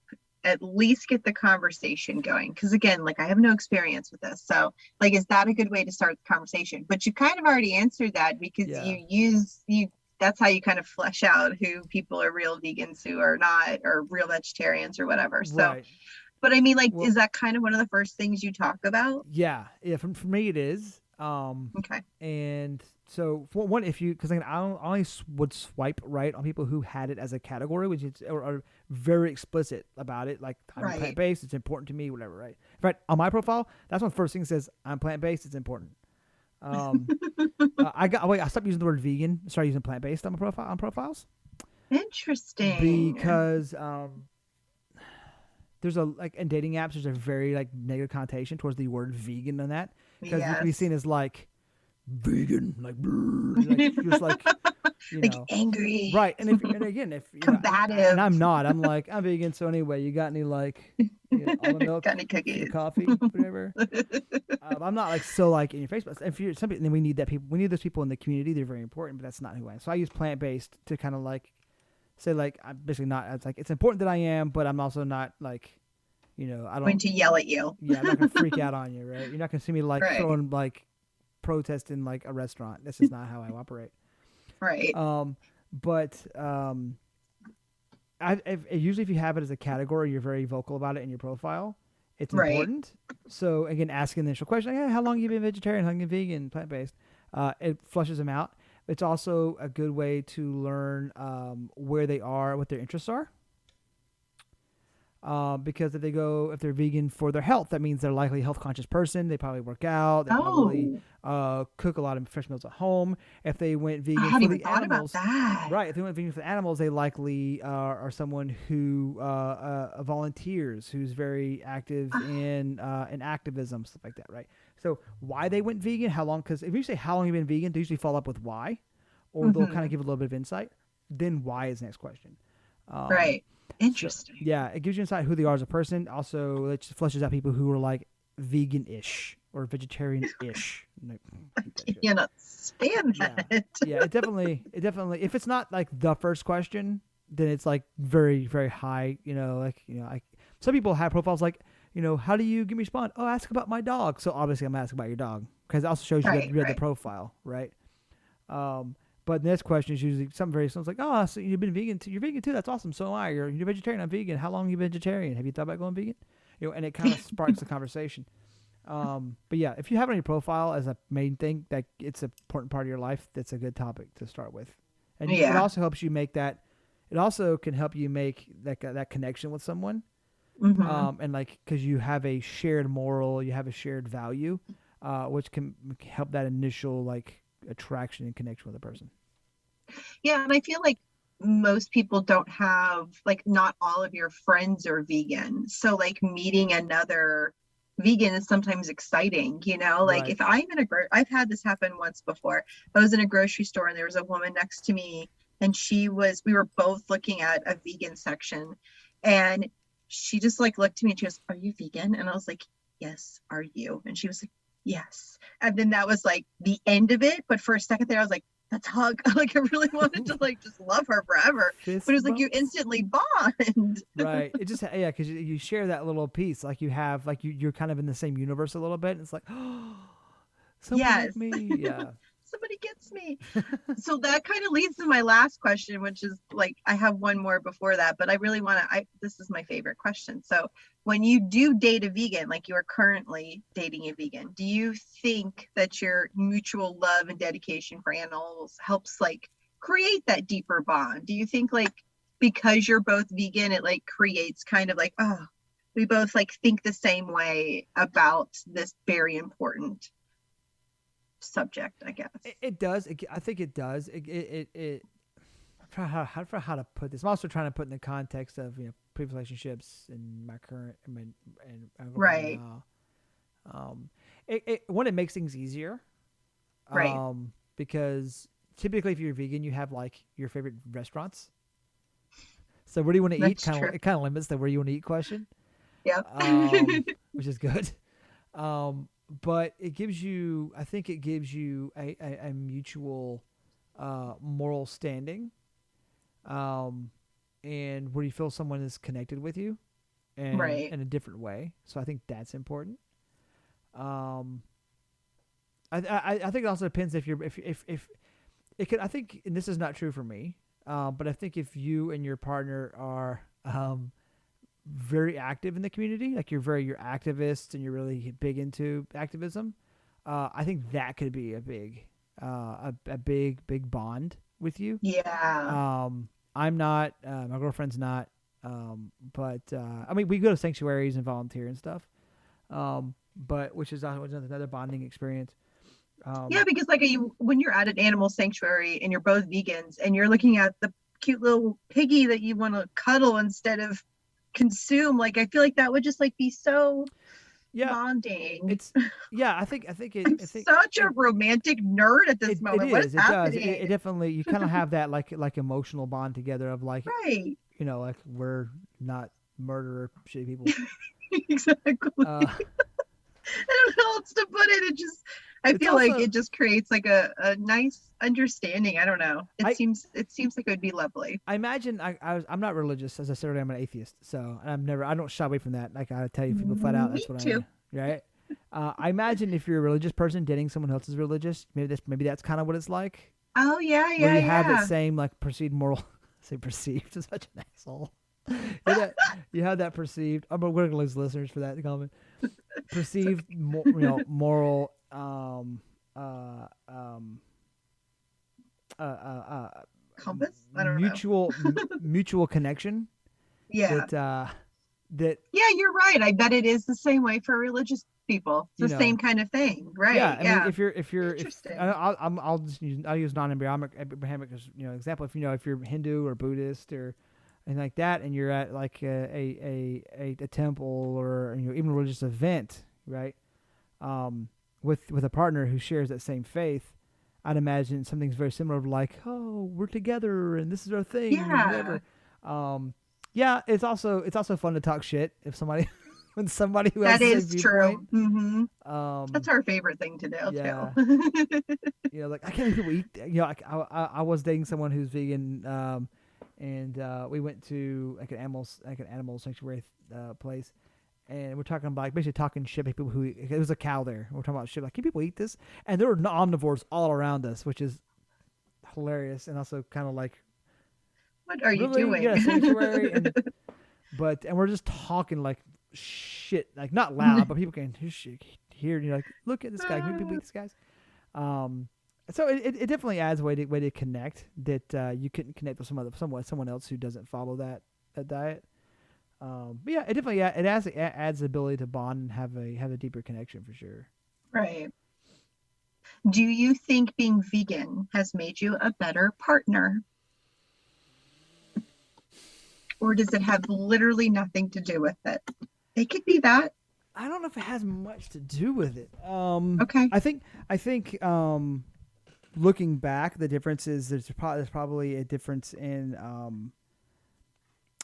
at least get the conversation going? Because again, like I have no experience with this. So like is that a good way to start the conversation? But you kind of already answered that because Yeah. you that's how you kind of flesh out who people are real vegans who are not or real vegetarians or whatever. So Right. but I mean like Well, is that kind of one of the first things you talk about? yeah. Yeah. For me, it is. Okay. And so for one, if you because I only would swipe right on people who had it as a category, which is or are very explicit about it, like I'm plant Right. based, it's important to me, whatever. Right. Right. On my profile, that's one first thing that says I'm plant based. It's important. Um, I stopped using the word vegan. Started using plant based on my profiles Interesting. because there's a like in dating apps there's a very like negative connotation towards the word vegan and that because you can be Yes. seen as like vegan like like just like you Like know angry, right and again if and combative, I'm not I'm like I'm vegan so anyway you got any like almond milk kind of for your cookies. coffee whatever. I'm not like so like in your face, but if you're something, then we need those people in the community. They're very important, but that's not who I am. So I use plant based to kind of like say like I'm basically not. It's like it's important that I am, but I'm also not like I Going don't. to yell at you. Yeah, I'm not gonna freak out on you, right? You're not gonna see me like Right. throwing like protest in like a restaurant. That's just not how I operate. Right. Um, but Usually if you have it as a category, you're very vocal about it in your profile. It's Right. important. So again, asking the initial question, like, hey, how long have you been vegetarian, how long have you been vegan, plant based? It flushes them out. It's also a good way to learn where they are, what their interests are. Because if they're vegan for their health, that means they're likely a health conscious person. They probably work out. They probably Oh, cook a lot of fresh meals at home. If they went I vegan hadn't for even the thought about animals, that. right? If they went vegan for the animals, they likely are someone who volunteers, who's very active in activism, stuff like that, right? So why they went vegan, how long? Because if you say how long you've been vegan, they usually follow up with why, or they'll kind of Hmm. give a little bit of insight. Then why is the next question. Um, Right. so Interesting. yeah, it gives you insight who they are as a person. Also, it just fleshes out people who are like vegan-ish or vegetarian-ish. Like, keep that shit. Cannot stand Yeah, that. yeah. It definitely. If it's not like the first question, then it's like very, very high. Like some people have profiles like, how do you give me respond? Oh, ask about my dog. So obviously, I'm asking about your dog because it also shows you Right. read the Right. profile, right? But the next question is usually something very simple, like, "Oh, so you've been vegan too? You're vegan too? That's awesome. So am I. You're vegetarian. I'm vegan. How long have you been vegetarian? Have you thought about going vegan?" And it kind of sparks the conversation. But yeah, if you have it on your profile as a main thing, that it's an important part of your life, that's a good topic to start with. And it Yeah. also helps you make that. It also can help you make that connection with someone, Hmm. and like because you have a shared moral, you have a shared value, which can help that initial like attraction and connection with a person. Yeah, and I feel like most people don't have, like, not all of your friends are vegan. So like meeting another vegan is sometimes exciting, you know? Like Right. if I'm in I've had this happen once before. I was in a grocery store and there was a woman next to me and we were both looking at a vegan section and she just like looked at me and she goes, "Are you vegan?" And I was like, "Yes, are you?" And she was like, "Yes." And then that was like the end of it. But for a second there, I was like, let's hug. Like I really wanted to like just love her forever. But it Fist was like you bumps. instantly bond. Right. It just yeah, because you share that little piece, like you have, like you're kind of in the same universe a little bit. And it's like, oh, someone Yes. like me. Yeah. Somebody gets me. So that kind of leads to my last question, which is like I have one more before that, but I really want to I this is my favorite question. So when you do date a vegan, like you are currently dating a vegan, do you think that your mutual love and dedication for animals helps like create that deeper bond? Do you think like because you're both vegan, it like creates kind of like, oh, we both like think the same way about this very important subject, I guess? It does. I think it does. It for how to put this. I'm also trying to put in the context of previous relationships and my current and my girlfriend Right, now. One, it makes things easier. right. Because typically if you're vegan, you have like your favorite restaurants. So where do you want to eat? That's true. It kind of limits the where you want to eat question. Yep. Which is good. But I think it gives you a mutual moral standing, um, and where you feel someone is connected with you and Right. in a different way. So I think that's important. Um, I think it also depends if you're if it could. I think, and this is not true for me, but I think if you and your partner are very active in the community, like you're activists and you're really big into activism, I think that could be a big bond with you. Yeah. I'm not, my girlfriend's not, but I mean we go to sanctuaries and volunteer and stuff, but which is another bonding experience. Yeah, Um, because like you when you're at an animal sanctuary and you're both vegans and you're looking at the cute little piggy that you want to cuddle instead of consume, like I feel like that would just like be so yeah, bonding. it's yeah. I think I'm I think such a it romantic nerd at this it moment. What is is. It does. happening? It definitely. You kind of have that like emotional bond together of like Right. like we're not murderer shitty people. Exactly. Uh, I don't know how else to put it. It just, I it's feel like also it just creates like a nice understanding. I don't know. I It seems like it would be lovely. I imagine I'm not religious, as I said earlier. I'm an atheist, so I don't shy away from that. Like I tell you people flat out, Me that's what I too. am. Right. I imagine if you're a religious person dating someone else is religious, maybe that's kind of what it's like, Oh yeah, where yeah, you have that yeah. same like perceived moral. say perceived as such an asshole. You have that perceived. We're gonna lose listeners for that comment. Perceived, moral, Compass? I don't mutual know. mutual connection. Yeah. That Yeah, you're right. I bet it is the same way for religious people. It's the same kind of thing, right? Yeah, I mean, Yeah. if Interesting. I'll use non-Abrahamic as example. If you're Hindu or Buddhist or anything like that, and you're at like a temple or even a religious event, right? With a partner who shares that same faith, I'd imagine something's very similar, like, oh, we're together and this is our thing and Yeah. whatever. Yeah, it's also fun to talk shit if somebody when somebody who has That the same is viewpoint. true. That's our favorite thing to do Yeah. too. Like I can't believe people eat. I was dating someone who's vegan, and we went to like an animal sanctuary place, and we're talking about basically talking shit about people who there was a cow there. We're talking about shit like, can people eat this? And there were omnivores all around us, which is hilarious and also kind of like, What are you really, doing? yeah, sanctuary, and we're just talking like shit, like not loud, but people can hear. And you're like, look at this guy. Can people eat this guys? So it definitely adds a way to connect that you couldn't connect with someone else who doesn't follow that diet. But yeah, it definitely adds the ability to bond and have a deeper connection for sure. Right. Do you think being vegan has made you a better partner? Or does it have literally nothing to do with it? It could be that. I don't know if it has much to do with it. Okay. I think looking back, the difference is there's probably a difference in.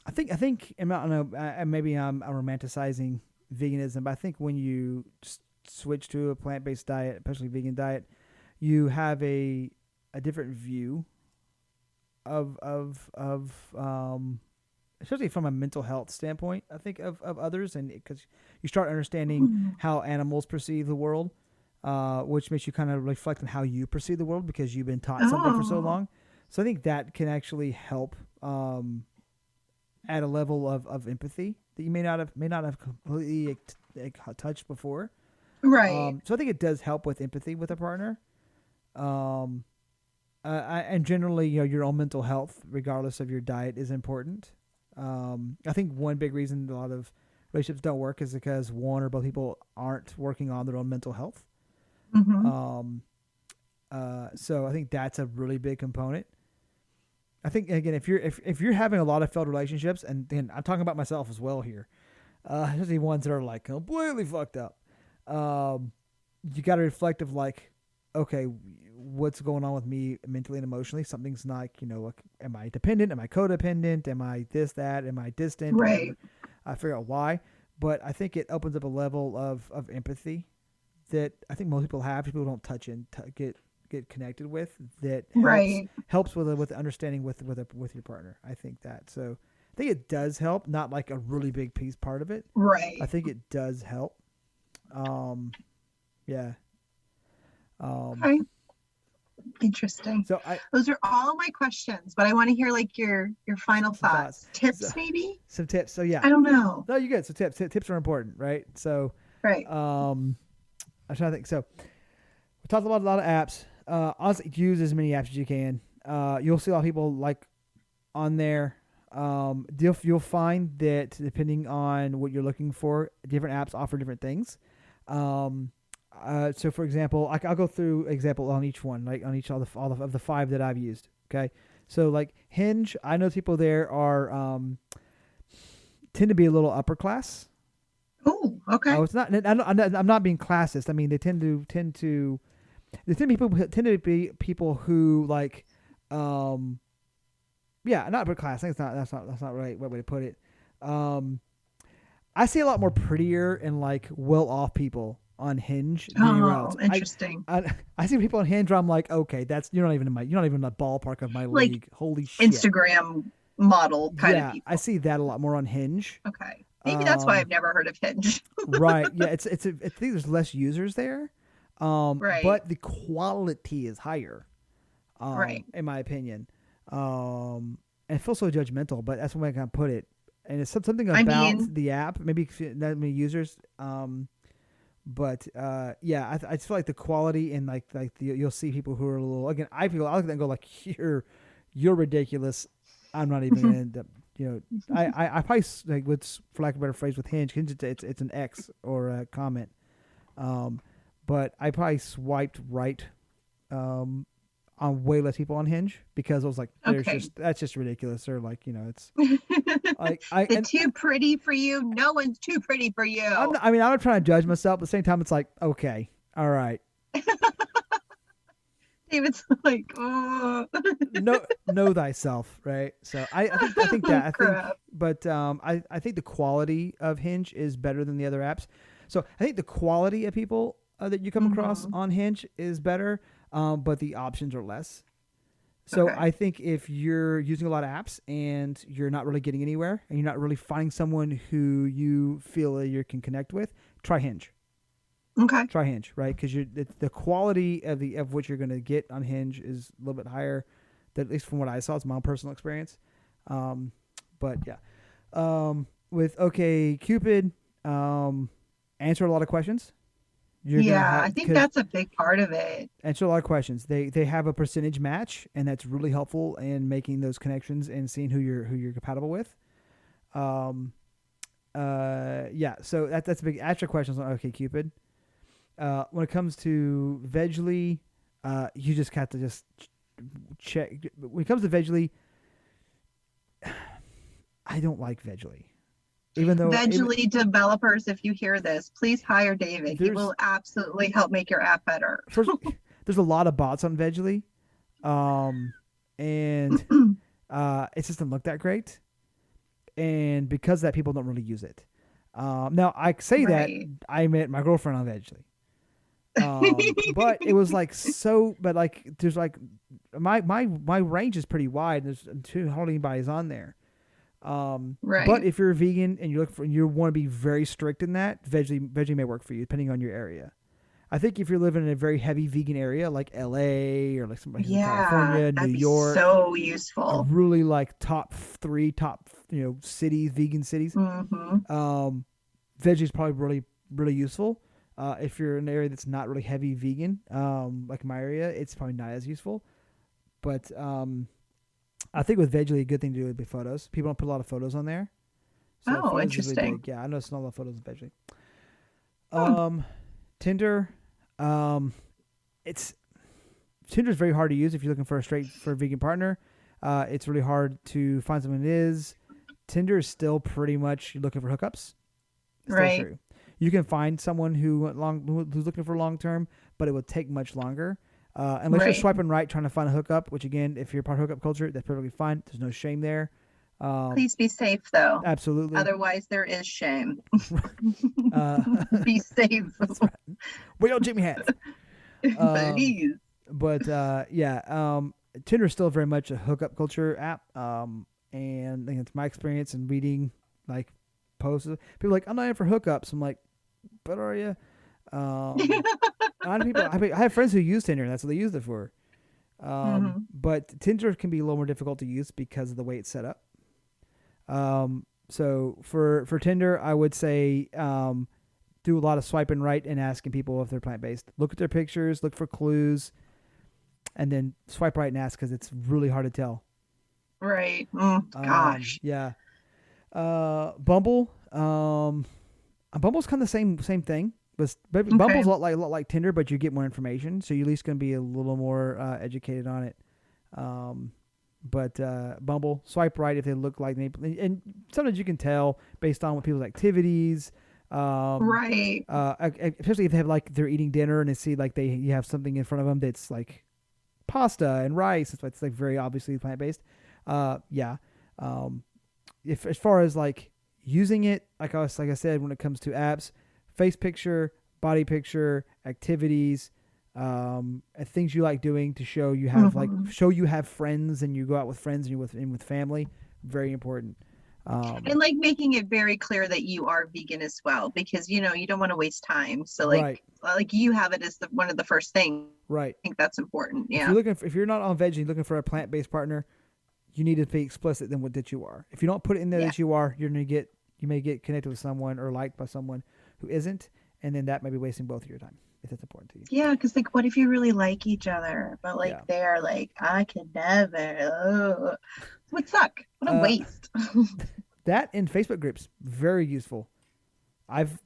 I think I don't know. Maybe I'm romanticizing veganism, but I think when you switch to a plant-based diet, especially vegan diet, you have a different view of especially from a mental health standpoint, I think of others, and because you start understanding how animals perceive the world, which makes you kind of reflect on how you perceive the world because you've been taught something for so long. So I think that can actually help at a level of empathy that you may not have completely touched before. Right. So I think it does help with empathy with a partner. And generally, your own mental health, regardless of your diet, is important. I think one big reason a lot of relationships don't work is because one or both people aren't working on their own mental health. So I think that's a really big component. I think again, if you're having a lot of failed relationships, and then I'm talking about myself as well here, especially ones that are like completely fucked up, you got to reflect of like, okay, what's going on with me mentally and emotionally? Something's not, like, am I dependent? Am I codependent? Am I this, that? Am I distant? Right. I figure out why. But I think it opens up a level of empathy that I think most people have. People don't touch and get connected with that helps with understanding with your partner. I think that. So I think it does help. Not like a really big piece part of it. Right. I think it does help. Yeah. Okay. Interesting. So those are all my questions, but I want to hear like your final thoughts. Tips, maybe some tips. So yeah, I don't know. No, you're good. So tips are important, right? So right. I'm trying to think. So we talked about a lot of apps. Honestly, use as many apps as you can. You'll see a lot of people like on there. You'll find that depending on what you're looking for, different apps offer different things. So for example, I'll go through example on each one, like on each all of the 5 that I've used. Okay. So like Hinge, I know people there are, tend to be a little upper class. Oh, okay. Oh, it's not, I'm not being classist. I mean, they tend to be people who like, yeah, not upper class. I think that's not right way to put it. I see a lot more prettier and like well-off people on Hinge than anywhere else. Interesting. I see people on Hinge where I'm like, okay, you're not even in the ballpark of my like league. Holy shit. Instagram model kind of people. I see that a lot more on Hinge. Okay. Maybe that's why I've never heard of Hinge. Right. Yeah, I think there's less users there. Right. But the quality is higher. Right. In my opinion. and it feels so judgmental, but that's the way I can put it. And it's something I about mean, the app, maybe not many users. But yeah, I just feel like the quality and you'll see people who are a little, again, I look at them and go like, you're ridiculous. I'm not even gonna end up, I probably like, what's, for lack of a better phrase, with Hinge, it's an X or a comment. But I probably swiped right on way less people on Hinge because I was like, okay. that's just ridiculous. Or like, it's like The too pretty for you. No one's too pretty for you. I mean, I'm not trying to judge myself, but at the same time, it's like, okay, all right, David's like, oh, know thyself, right? So crap. but I think the quality of Hinge is better than the other apps. So I think the quality of people that you come across Mhm. on Hinge is better, but the options are less. So Okay. I think if you're using a lot of apps and you're not really getting anywhere and you're not really finding someone who you feel that you can connect with, try Hinge. Okay. Try Hinge, right? Because the quality of what you're going to get on Hinge is a little bit higher, at least from what I saw. It's my own personal experience. But yeah, with OK Cupid, answer a lot of questions. You're gonna Yeah, I have think because that's a big part of it. answer a lot of questions. They have a percentage match, and that's really helpful in making those connections and seeing who you're compatible with. Um, yeah. So that's a big. Ask your questions on OK Cupid. When it comes to Veggly, you just have to just check. When it comes to Veggly, I don't like Veggly. Veggly developers, if you hear this, please hire David. He There's will absolutely help make your app better. first there's a lot of bots on Veggly, and it just doesn't look that great. And because of that, people don't really use it. Now I say that Right. I met my girlfriend on Veggly. But it was like so, but like there's like my range is pretty wide. There's hardly anybody's on there. But Right. if you're a vegan and you want to be very strict in that, Veggly may work for you depending on your area. I think if you're living in a very heavy vegan area like LA or like somebody in Yeah, California, New that'd be York, so a useful. really like top cities, vegan cities, Hmm. um, Veggly is probably really useful. If you're in an area that's not really heavy vegan, like my area, it's probably not as useful. But I think with Veggly, a good thing to do would be photos. People don't put a lot of photos on there, so Oh, photos is really interesting. big. Yeah, I noticed not a lot of photos of Veggly. Hmm. Tinder, um, it's Tinder's very hard to use if you're looking for a vegan partner. It's really hard to find someone that is. Tinder is still pretty much looking for hookups. Still Right. true. You can find someone who's looking for long term, but it will take much longer. Unless you're Right. swiping right trying to find a hookup, which again, if you're part of hookup culture, that's perfectly fine. There's no shame there. Um, Please be safe, though. absolutely. Otherwise, there is shame. Uh, Be safe, that's right. Whale Jimmy hats. please. But yeah, Tinder is still very much a hookup culture app. And I think it's my experience in reading like posts. People are like, I'm not in for hookups. I'm like, but are you? A lot of people. I have friends who use Tinder, and that's what they use it for. Hmm. But Tinder can be a little more difficult to use because of the way it's set up. So for Tinder, I would say do a lot of swiping right and asking people if they're plant based. Look at their pictures, look for clues, and then swipe right and ask because it's really hard to tell. Right. Mm, gosh. Yeah. Bumble. Bumble's kind of the same thing. But Okay. Bumble's a lot like Tinder, but you get more information, so you're at least going to be a little more educated on it. But Bumble, swipe right if they look like they, and sometimes you can tell based on what people's activities. Right. Especially if they have like they're eating dinner and they see like you have something in front of them that's like pasta and rice. It's like very obviously plant based. Yeah. If as far as like using it, like I said, when it comes to apps, face picture, body picture, activities, and things you like doing to show you have Hmm. friends and you go out with friends and you're with family. Very important. And like making it very clear that you are vegan as well, because you don't want to waste time. So Right. like you have it as one of the first things. Right. I think that's important. If Yeah. if you're not on veg and you're looking for a plant based partner, you need to be explicit than what that you are. If you don't put it in there that you are, you may get connected with someone or liked by someone who isn't, and then that may be wasting both of your time if it's important to you. Yeah, because like, what if you really like each other, but like they're like, I could never. Oh, would suck. What a waste. That in Facebook groups, very useful.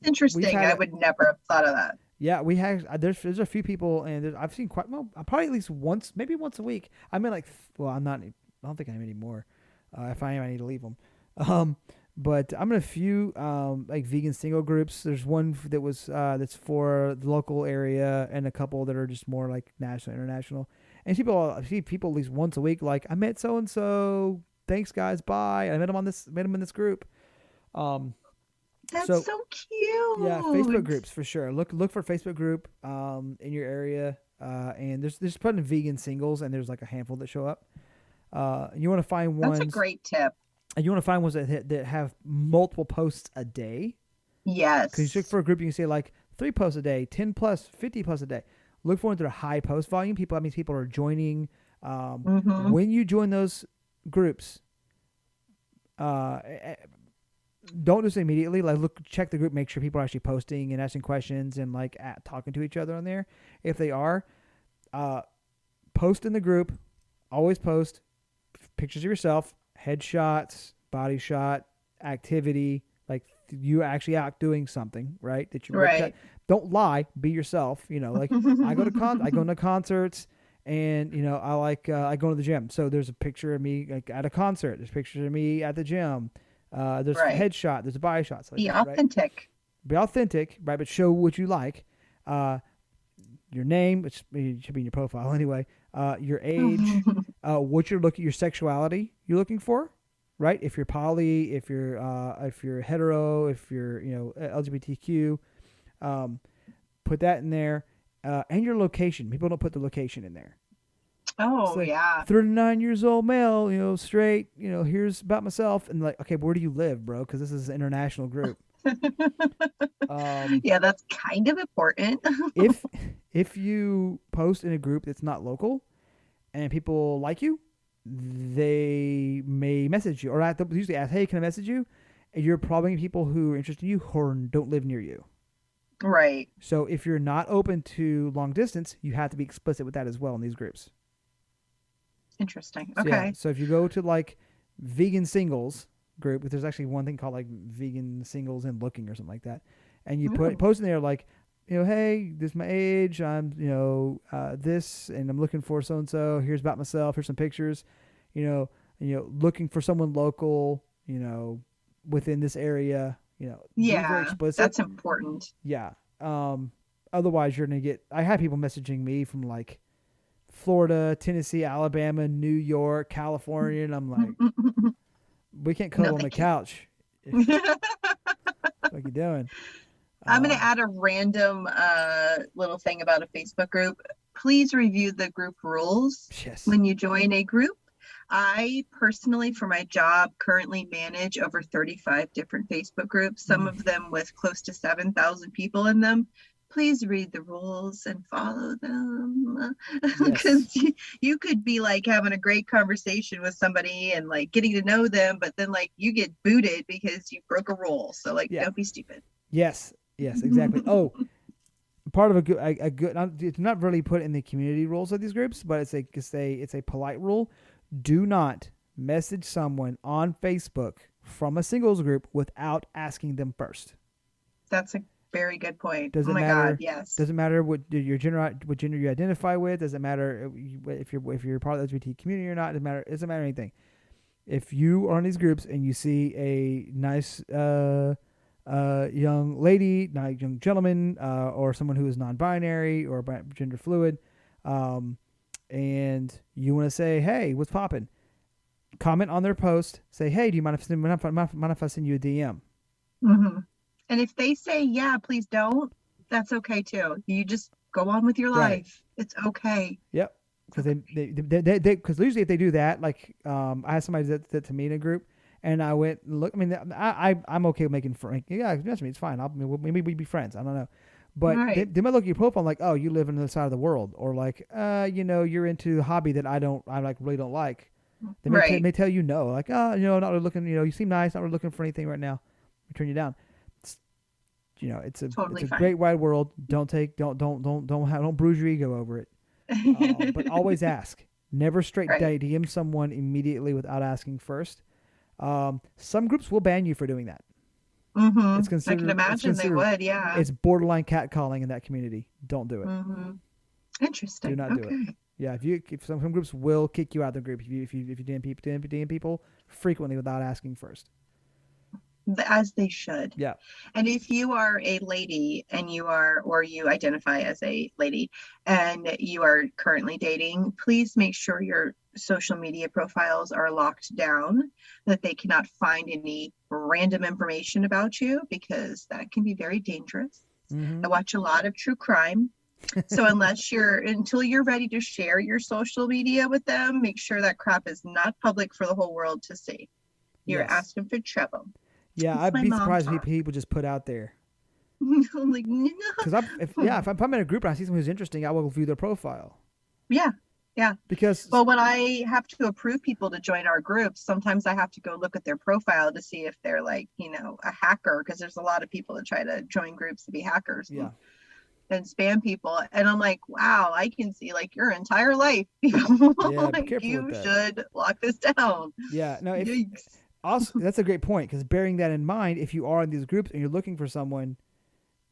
Interesting. I would never have thought of that. Yeah, we have. There's a few people, and I've seen probably at least once, maybe once a week. I mean, like, well, I'm not. I don't think I am anymore. If I am, I need to leave them. But I'm in a few like vegan single groups. There's one that was that's for the local area, and a couple that are just more like national, international. And I see people at least once a week. Like, I met so and so. Thanks, guys. Bye. I met him in this group. That's so cute. Yeah, Facebook groups for sure. Look for Facebook group in your area, and there's plenty of vegan singles, and there's like a handful that show up. You want to find ones. That's a great tip. And you want to find ones that have multiple posts a day. Yes. Because you look for a group, you can say like 3 posts a day, 10 plus, 50 plus a day. Look for ones that are high post volume. That means people are joining. When you join those groups, don't just immediately check the group, make sure people are actually posting and asking questions and like talking to each other on there. If they are, post in the group. Always post pictures of yourself, headshots, body shot, activity, like you actually out doing something, right? That you right. Don't lie, be yourself. Like I go to concerts. And I go to the gym. So there's a picture of me like at a concert. There's pictures of me at the gym. There's a headshot. There's a body shot. Be authentic. Right? Be authentic, right? But show what you like. Your name, which should be in your profile anyway. Your age, what your sexuality you're looking for, right? If you're poly, if you're hetero, if you're LGBTQ, put that in there. And your location. People don't put the location in there. Oh, like, yeah. 39 years old male, straight, here's about myself. And like, okay, where do you live, bro? Because this is an international group. Yeah, that's kind of important. if you post in a group that's not local and people like you, they may message you. Or usually ask, hey, can I message you? And you're probably people who are interested in you or don't live near you. Right. So if you're not open to long distance, you have to be explicit with that as well in these groups. Interesting. Okay. So if you go to like vegan singles group, there's actually one thing called like vegan singles and looking or something like that. And you post in there like, hey, this is my age. I'm, this, and I'm looking for so-and-so. Here's about myself. Here's some pictures, looking for someone local, within this area. Yeah, very explicit. That's important. Yeah. Otherwise, you're going to get... I have people messaging me from, like, Florida, Tennessee, Alabama, New York, California, and I'm like, we can't cuddle on the couch. What are you doing? I'm going to add a random little thing about a Facebook group. Please review the group rules when you join a group. I personally, for my job, currently manage over 35 different Facebook groups, some of them with close to 7,000 people in them. Please read the rules and follow them, because you could be like having a great conversation with somebody and like getting to know them, but then like you get booted because you broke a rule. So like, don't be stupid. Yes, exactly. Oh, part of a good, it's not really put in the community rules of these groups, but it's a polite rule. Do not message someone on Facebook from a singles group without asking them first. That's a very good point. Doesn't matter, matter. God, yes. Doesn't matter what gender you identify with. Doesn't matter if you're part of the LGBT community or not. Doesn't matter anything. If you are in these groups and you see a nice young lady, young gentleman, or someone who is non-binary or gender fluid, and you want to say, hey, what's poppin'? Comment on their post. Say, hey, do you mind if I send you a DM? Mm-hmm. And if they say, yeah, please don't, that's okay too. You just go on with your life. It's okay. Yep. Because because usually if they do that, like I had somebody that to me in a group, and I went and look. I mean, I'm okay with making friends. Yeah, message me. It's fine. Maybe we'd be friends. I don't know. But they might look at your profile like, oh, you live on the other side of the world, or like, you're into a hobby that I really don't like. They Right. may tell you no, like, oh, not really looking. You seem nice, not really looking for anything right now. We turn you down. It's, it's Totally a fine. great wide world. Don't bruise your ego over it. But always ask. Never straight Right. DM someone immediately without asking first. Some groups will ban you for doing that. Mm-hmm. It's I can considered it's imagine they considered would. Yeah. it's borderline catcalling in that community. Don't do it. Mm-hmm. Do Interesting. not do it. Okay. Yeah, if some groups will kick you out of the group if you DM people frequently without asking first. As they should. Yeah. And if you are a lady and or you identify as a lady and you are currently dating, please make sure your social media profiles are locked down, that they cannot find any random information about you, because that can be very dangerous. Mm-hmm. I watch a lot of true crime. So until you're ready to share your social media with them, make sure that crap is not public for the whole world to see. You're Yes. asking for trouble. Yeah, It's I'd my be mom surprised if talk. people just put out there. I'm like, no. Because if I'm in a group and I see someone who's interesting, I will view their profile. Yeah, yeah. Because Well, when I have to approve people to join our groups, sometimes I have to go look at their profile to see if they're like, a hacker, because there's a lot of people that try to join groups to be hackers yeah, and spam people. And I'm like, wow, I can see like your entire life. People. yeah, be Like, careful with you that. should lock this down. Yeah, no, if Yikes. also that's a great point because bearing that in mind, if you are in these groups and you're looking for someone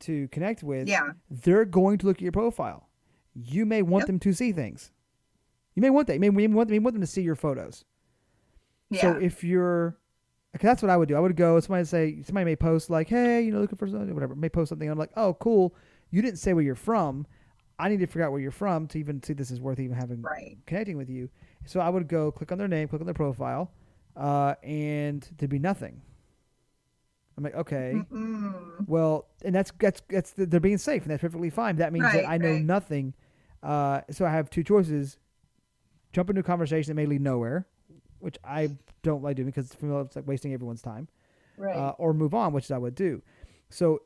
to connect with, Yeah. they're going to look at your profile. You may want Yep. them to see things. You may want that. You may want them to see your photos. So Yeah. if you're, okay, that's what I would do. I would go. Somebody may post like, hey, looking for something, whatever. May post something. I'm like, oh, cool. You didn't say where you're from. I need to figure out where you're from to even see this is worth even having Right. connecting with you. So I would go click on their name, click on their profile, and there'd be nothing. I'm like, okay, Mm-mm. well, and they're being safe, and that's perfectly fine. That means that Right. I know Right. nothing. So I have two choices: jump into a conversation that may lead nowhere, which I don't like doing because it's like wasting everyone's time, Right. or move on, which I would do. So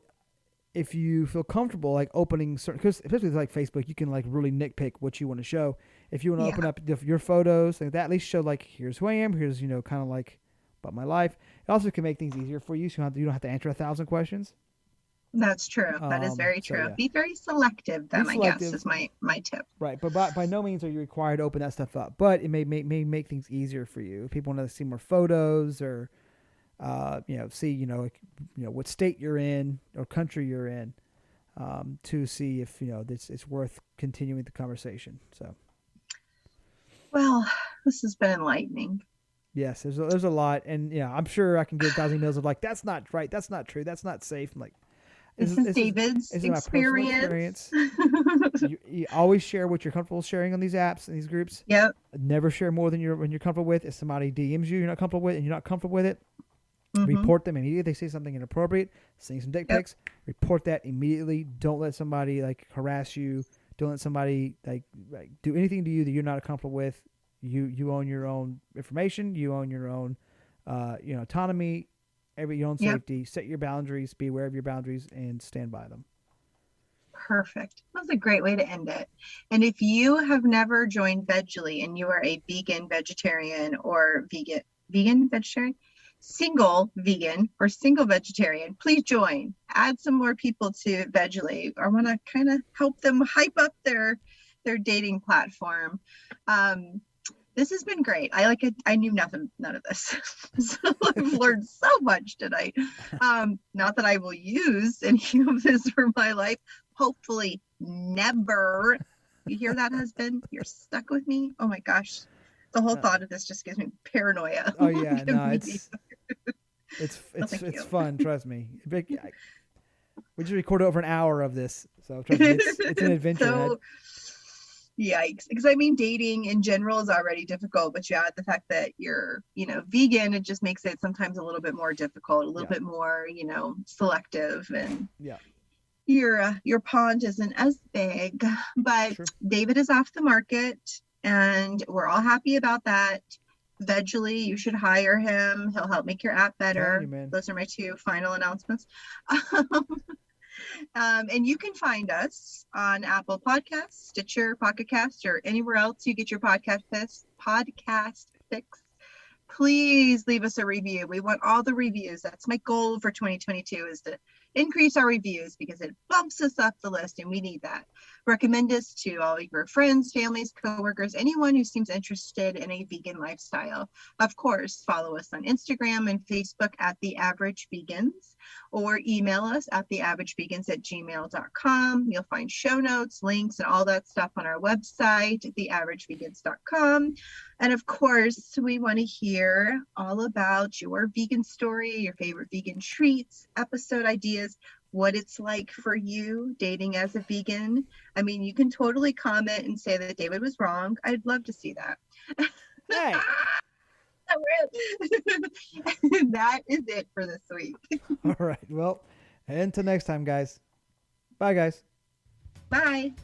if you feel comfortable like opening certain, because especially with like Facebook, you can like really nitpick what you want to show. If you want to open Yeah. up your photos like that, at least show like here's who I am, here's kind of like about my life. It also can make things easier for you, so you don't have to answer 1,000 questions. That's true. That is very So true. yeah, Be very selective be then, I guess, selective, is my tip. right? But by no means are you required to open that stuff up. But it may make things easier for you if people want to see more photos or see like, what state you're in or country you're in. To see if it's worth continuing the conversation. So, Well, this has been enlightening. yes, there's a lot, and I'm sure I can get 1,000 emails of like that's not right, that's not true, that's not safe. I'm like, This is David's this is my personal experience. experience. You always share what you're comfortable sharing on these apps and these groups. Yep. Never share more than you're comfortable with. If somebody DMs you're not comfortable with, and you're not comfortable with it, report them immediately. If they say something inappropriate, seeing some dick pics, report that immediately. Don't let somebody like harass you. Don't let somebody like do anything to you that you're not comfortable with. You own your own information. You own your own autonomy, your own safety. Set your boundaries. Be aware of your boundaries and stand by them. Perfect. That's a great way to end it. And if you have never joined Veggly and you are a vegan, vegetarian, or vegetarian, single vegan or single vegetarian, please join. Add some more people to Veggly. I want to kind of help them hype up their dating platform. This has been great. I like it. I knew none of this. So I've learned so much tonight. Not that I will use any of this for my life. Hopefully never. You hear that, husband? You're stuck with me. Oh my gosh. The whole thought of this just gives me paranoia. Oh yeah, no, it's fun. Trust me. We just recorded over an hour of this, so trust me, it's an adventure. So, yikes! Because I mean, dating in general is already difficult, but you add the fact that you're, vegan, it just makes it sometimes a little bit more difficult, a little bit more, selective, and your pond isn't as big. But sure. David is off the market, and we're all happy about that. Veggly, you should hire him. He'll help make your app better. Those are my two final announcements. And you can find us on Apple Podcasts, Stitcher, Pocket Cast, or anywhere else you get your podcast. statistics, please leave us a review. We want all the reviews. That's my goal for 2022, is to increase our reviews because it bumps us up the list and we need that. Recommend us to all your friends, families, coworkers, anyone who seems interested in a vegan lifestyle. Of course, follow us on Instagram and Facebook at The Average Vegans, or email us at theaveragevegans@gmail.com. You'll find show notes, links, and all that stuff on our website, theaveragevegans.com. And of course, we want to hear all about your vegan story, your favorite vegan treats, episode ideas, what it's like for you dating as a vegan. I mean, you can totally comment and say that David was wrong. I'd love to see that. Hey. That is it for this week. All right. Well, until next time, guys. Bye, guys. Bye.